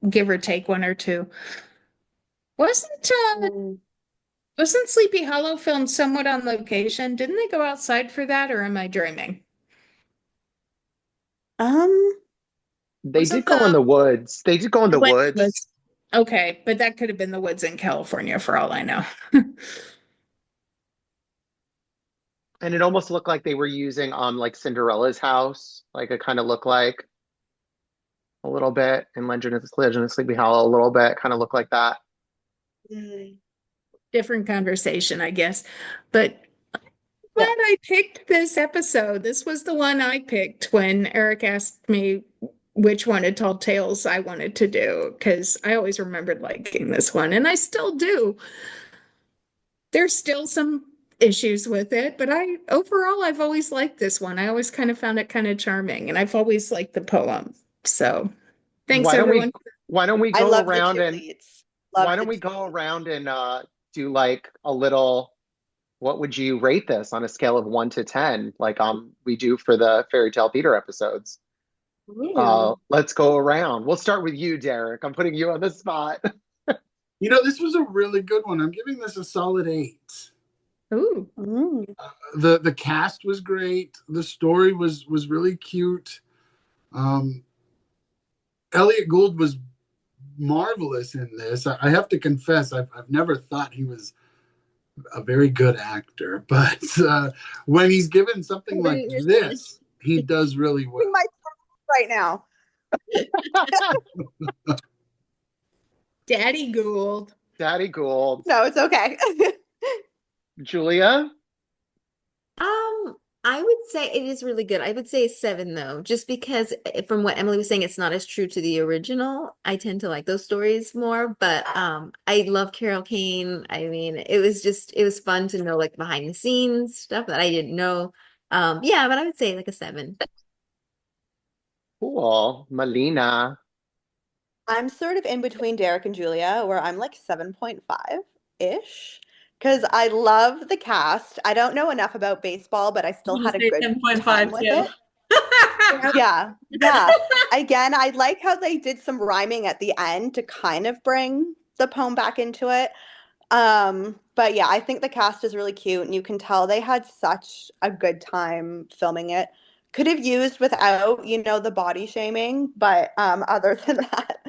give or take one or two. Wasn't Sleepy Hollow filmed somewhat on location? Didn't they go outside for that, or am I dreaming? They did go in the woods. They did go in the woods. Okay, but that could have been the woods in California for all I know. And it almost looked like they were using like Cinderella's house. Like it kind of looked like a little bit in Legend of Sleepy Hollow, a little bit kind of looked like that. Different conversation, I guess. But glad I picked this episode. This was the one I picked when Eric asked me which one of Tall Tales I wanted to do, because I always remembered liking this one, and I still do. There's still some issues with it, but overall I've always liked this one. I always kind of found it kind of charming, and I've always liked the poem. So thanks everyone. Why don't we I go love around the two and leads. why don't we go around and do like a little what would you rate this on a scale of 1 to 10 like we do for the fairy tale theater episodes? Let's go around. We'll start with you, Derek. I'm putting you on the spot. This was a really good one. I'm giving this a solid 8. Ooh. The cast was great. The story was really cute. Elliot Gould was marvelous in this. I have to confess, I've never thought he was a very good actor, but when he's given something like this, he does really well. Right now. Daddy Gould. No, it's okay. Julia? I would say it is really good. I would say a 7 though, just because from what Emily was saying, it's not as true to the original. I tend to like those stories more, but I love Carol Kane. I mean, it was fun to know like behind the scenes stuff that I didn't know. Yeah, but I would say like a 7. Cool. Melina. I'm sort of in between Derek and Julia, where I'm like 7.5-ish. Because I love the cast. I don't know enough about baseball, but I still I'm gonna had a say good 10.5 time with too. it. Yeah, yeah. Again, I like how they did some rhyming at the end to kind of bring the poem back into it. But yeah, I think the cast is really cute, and you can tell they had such a good time filming it. Could have used without, the body shaming, but other than that,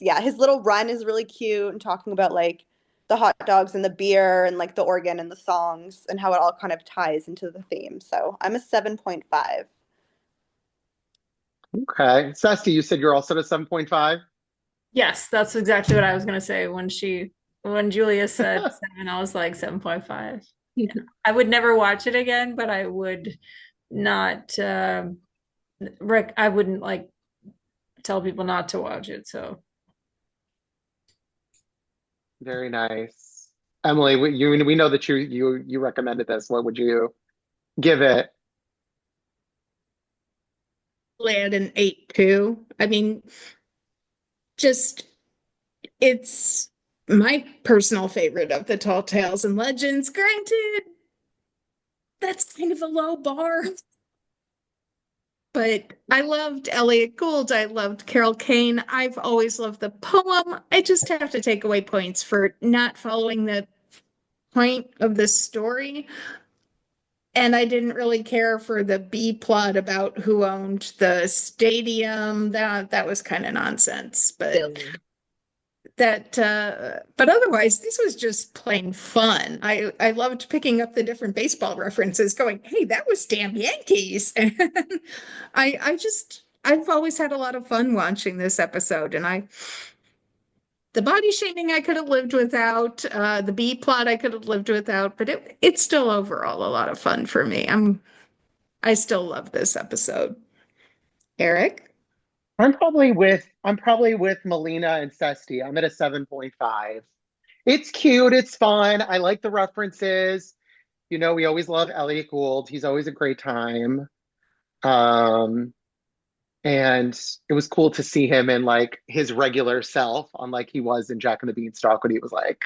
yeah, his little run is really cute and talking about like the hot dogs and the beer and like the organ and the songs and how it all kind of ties into the theme. So I'm a 7.5. Okay. Ceste, you said you're also at a 7.5? Yes, that's exactly what I was gonna say when Julia said 7, I was like 7.5. Yeah. I would never watch it again, but I would not I wouldn't like tell people not to watch it. So Very nice. Emily, we know that you recommended this. What would you give it? At an 8 too. I mean, just it's my personal favorite of the Tall Tales and Legends. Granted, that's kind of a low bar. But I loved Elliot Gould. I loved Carol Kane. I've always loved the poem. I just have to take away points for not following the point of the story. And I didn't really care for the B plot about who owned the stadium. That was kind of nonsense. But but otherwise, this was just plain fun. I loved picking up the different baseball references, going, "Hey, that was damn Yankees!" And I've always had a lot of fun watching this episode, and the body shaming I could have lived without, the B plot I could have lived without, but it's still overall a lot of fun for me. I still love this episode. Eric? I'm probably with Melina and Ceste. I'm at a 7.5. It's cute, it's fun. I like the references. We always love Elliot Gould. He's always a great time. Um, and it was cool to see him in like his regular self, unlike he was in Jack and the Beanstalk when he was like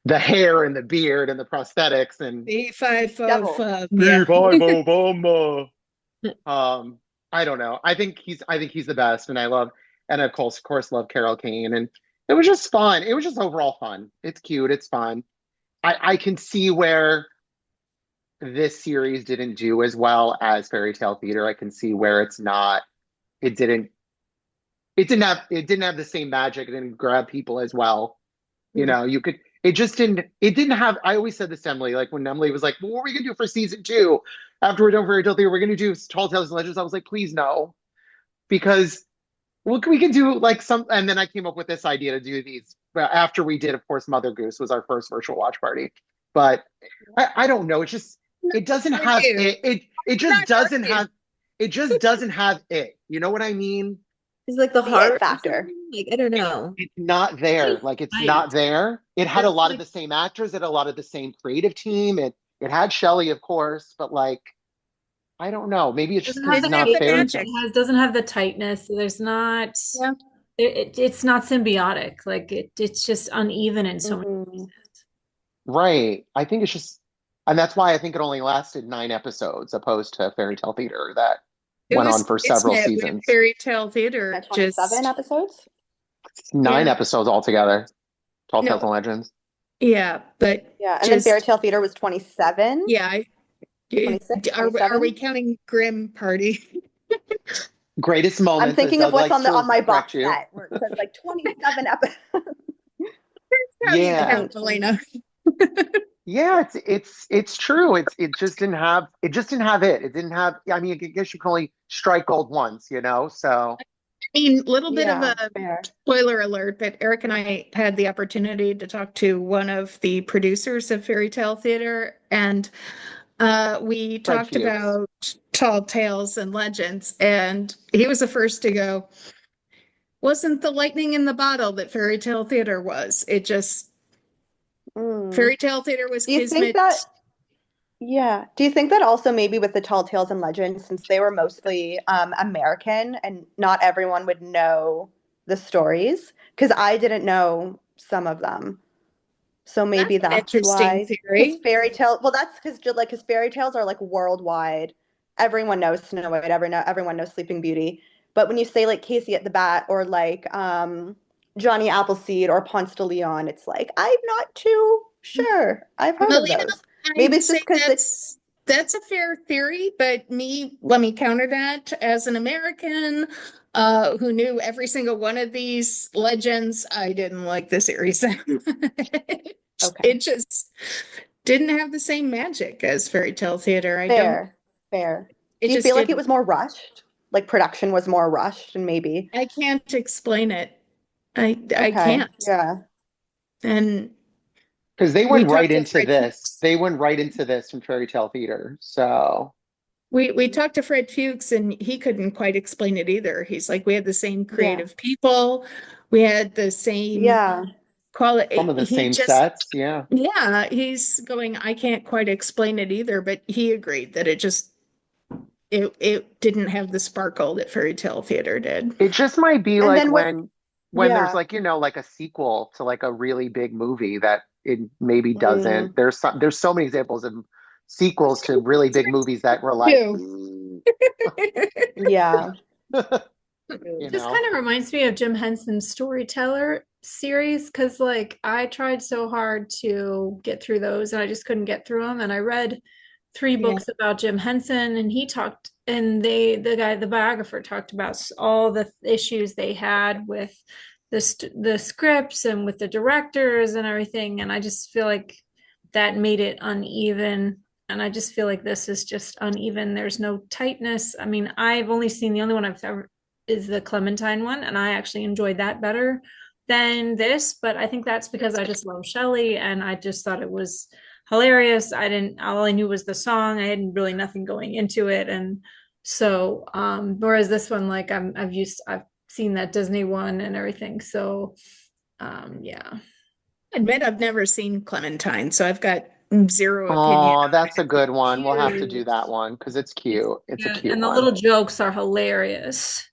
the hair and the beard and the prosthetics and B5 B5 Obama. I don't know. I think he's the best, and of course love Carol Kane, and it was just fun. It was just overall fun. It's cute. It's fun. I can see where this series didn't do as well as Fairy Tale Theater. I can see where it's not. It didn't. It didn't have the same magic. It didn't grab people as well. You could. It just didn't. It didn't have. I always said this to Emily. Like when Emily was like, well, "What are we gonna do for season 2? After we're done Fairy Tale Theater, we're gonna do Tall Tales and Legends." I was like, "Please no," because we can do like some. And then I came up with this idea to do these after we did, of course, Mother Goose was our first virtual watch party. But I don't know. It doesn't have it. It just doesn't have. It just doesn't have it. You know what I mean? It's like the The heart it factor. Like I don't know. It's not there. Like it's not there. It had a lot of the same actors. It had a lot of the same creative team. It had Shelley, of course, but like I don't know. Maybe it's just because it's not fair. It doesn't have the tightness. There's not. Yeah. It's not symbiotic. Like it's just uneven in so many pieces. Right. I think it's just, and that's why I think it only lasted 9 episodes, opposed to Fairy Tale Theater that went on for several seasons. Fairy Tale Theater, 27 episodes. 9 episodes altogether. Tall Tales and Legends. Yeah, but yeah, and then Fairy Tale Theater was 27. Yeah, 26, are we counting Grimm Party? Greatest moments. I'm thinking of what's on my box set where it says like 27 episodes. Yeah, Melina. Yeah, it's true. It just didn't have it. It didn't have. I mean, I guess you can only strike gold once, So. I mean, little bit of a spoiler alert, but Eric and I had the opportunity to talk to one of the producers of Fairy Tale Theater, and we Fred talked Fuchs. about Tall Tales and Legends, and he was the first to go, wasn't the lightning in the bottle that Fairy Tale Theater was. It just, Fairy Tale Theater was Do you think kismet. that, yeah. Do you think that also maybe with the Tall Tales and Legends, since they were mostly American and not everyone would know the stories? Because I didn't know some of them. So maybe That's an that's interesting why. Because theory. fairy tale, well, that's because fairy tales are like worldwide. Everyone knows Snow White, everyone knows Sleeping Beauty. But when you say like Casey at the Bat or like Johnny Appleseed or Ponce de Leon, it's like I'm not too sure. I've heard of Melina, those. Maybe I'd it's say just because it's that's a fair theory, but let me counter that. As an American who knew every single one of these legends, I didn't like the series. okay. It just didn't have the same magic as Fairy Tale Theater. Fair. It Do you just feel like it didn't. was more rushed? Like production was more rushed and maybe. I can't explain it. I Okay. can't. Yeah. And Because they we went right talked to into Fred this. Fuchs. They went right into this from Fairy Tale Theater. So We talked to Fred Fuchs and he couldn't quite explain it either. He's like, we had the same Yeah. creative people, we had the same Yeah. quality. some of the He same just, sets, yeah. yeah, he's going, I can't quite explain it either, but he agreed that it didn't have the sparkle that Fairy Tale Theater did. It just might be And like then with when there's yeah. like, like a sequel to like a really big movie that it maybe Mm. doesn't. There's so many examples of sequels to really big movies that were like, Yeah. you Just know. kind of reminds me of Jim Henson's Storyteller series because, like, I tried so hard to get through those and I just couldn't get through them. And I read three books about Jim Henson, and he talked, and the biographer talked about all the issues they had with the scripts and with the directors and everything. And I just feel like that made it uneven. And I just feel like this is just uneven. There's no tightness. I mean, I've only seen the only one I've ever is the Clementine one, and I actually enjoyed that better than this. But I think that's because I just love Shelley, and I just thought it was hilarious. All I knew was the song. I had really nothing going into it, and so whereas this one, like I've seen that Disney one and everything. So yeah. I admit I've never seen Clementine, so I've got zero opinion Oh, on that's a it. good one. We'll have to do Cute. that one because it's cute. It's a Yeah, cute and the one. little jokes are hilarious.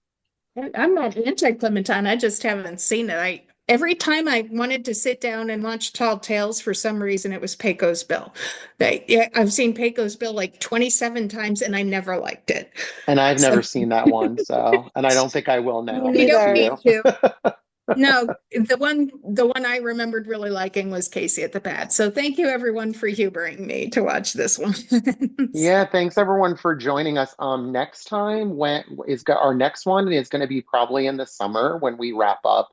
I'm not anti Clementine. I just haven't seen it. Every time I wanted to sit down and watch Tall Tales, for some reason it was Pecos Bill. I've seen Pecos Bill like 27 times and I never liked it. And I've So never seen that one, so and I don't think I will Me now. you Thank don't need you. to. No, the one I remembered really liking was Casey at the Bat. So thank you everyone for humoring me to watch this one. Yeah, thanks everyone for joining us. Next time our next one is going to be probably in the summer when we wrap up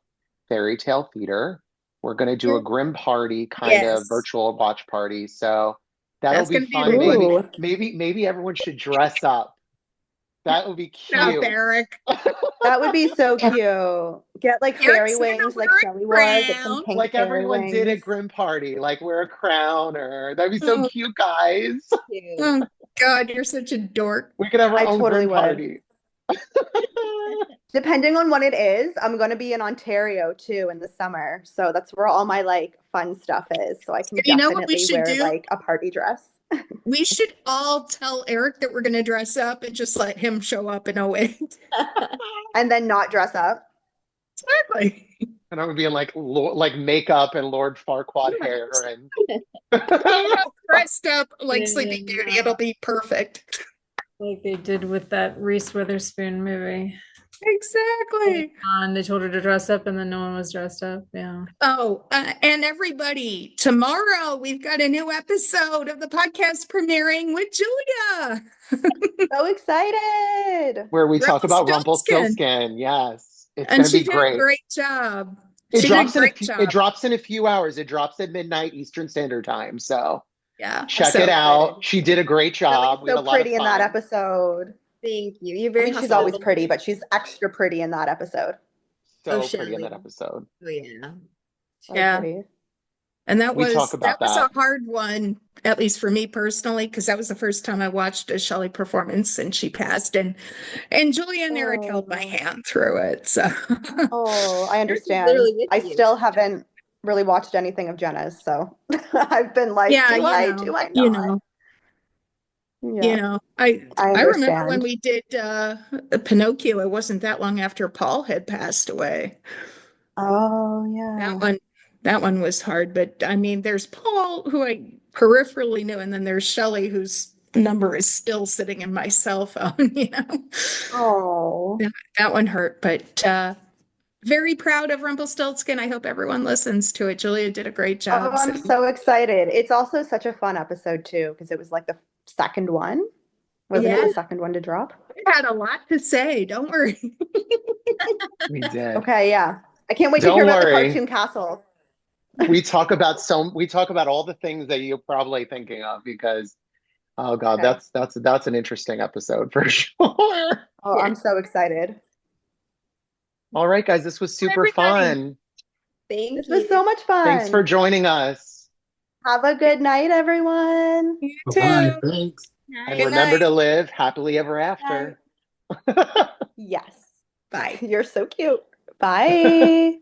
Fairy Tale Theater. We're going to do a Grim Party kind of Yes. virtual watch party. So that'll That's be gonna be fun. really Maybe everyone should dress up. That would be Stop, cute. Eric. That would be so cute. Get like fairy Eric's gonna wings like wear Shelley a wore. Get some crown. pink Like fairy everyone did wings. at Grim Party, like wear a crown or that'd be so Oh, cute, guys. oh God, you're such a dork. We could have our I own totally Grim would. Party. Depending on what it is, I'm gonna be in Ontario too in the summer. So that's where all my like fun stuff is. So I can You know what we definitely should wear do? like a party dress. We should all tell Eric that we're gonna dress up and just let him show up in a wig. And then not dress up. Exactly. And I would be in like makeup and Lord Farquaad hair and We're all dressed up like Sleeping Yeah. Beauty. It'll be perfect. Like they did with that Reese Witherspoon movie. Exactly. And they told her to dress up, and then no one was dressed up. Yeah. Oh, and everybody, tomorrow we've got a new episode of the podcast premiering with Julia. So excited. where we talk about Rumpelstiltskin. Rumpelstiltskin. Yes, it's And going to she be did great. a great job. It She drops did a in a great few, job. it drops in a few hours. It drops at midnight Eastern Standard Time. So Yeah. check so it out. She did a great job. Shelley's We had so a lot of pretty in that fun. episode. Thank you. You're I very mean, she's always hospitable. pretty, but she's extra pretty in that episode. So Oh, pretty in that Shelley. episode. Oh yeah. So Yeah. pretty. And that We talk was about a that. hard one, at least for me personally, because that was the first time I watched a Shelley performance and she passed, and Julia and Eric held my hand through it. So Oh, I Eric is understand. literally with I you. still haven't really watched anything of Jenna's, so I've been like, yeah, do I, do I you not? know, Yeah, I I remember when understand. we did Pinocchio, it wasn't that long after Paul had passed away. Oh, That yeah. one that one was hard, but I mean there's Paul who I peripherally knew, and then there's Shelley whose number is still sitting in my cell phone. Oh. That one hurt, but very proud of Rumpelstiltskin. I hope everyone listens to it. Julia did a great Oh, job. I'm so excited. It's also such a fun episode too, because it was like the second one. Wasn't it Yeah. the second one to drop? We had a lot to say. Don't worry. We did. Okay, yeah. I can't wait to hear Don't about the worry. cartoon castle. We talk about all the things that you're probably thinking of because oh God, Okay. that's an interesting episode for sure. Oh, I'm so excited. All right, guys, this was super Everybody. fun. Thank This was so much fun. Thanks for joining us. Have a good night, everyone. You Bye. too. Thanks. And Good remember night. to live happily ever after. Yes. Bye. You're so cute. Bye.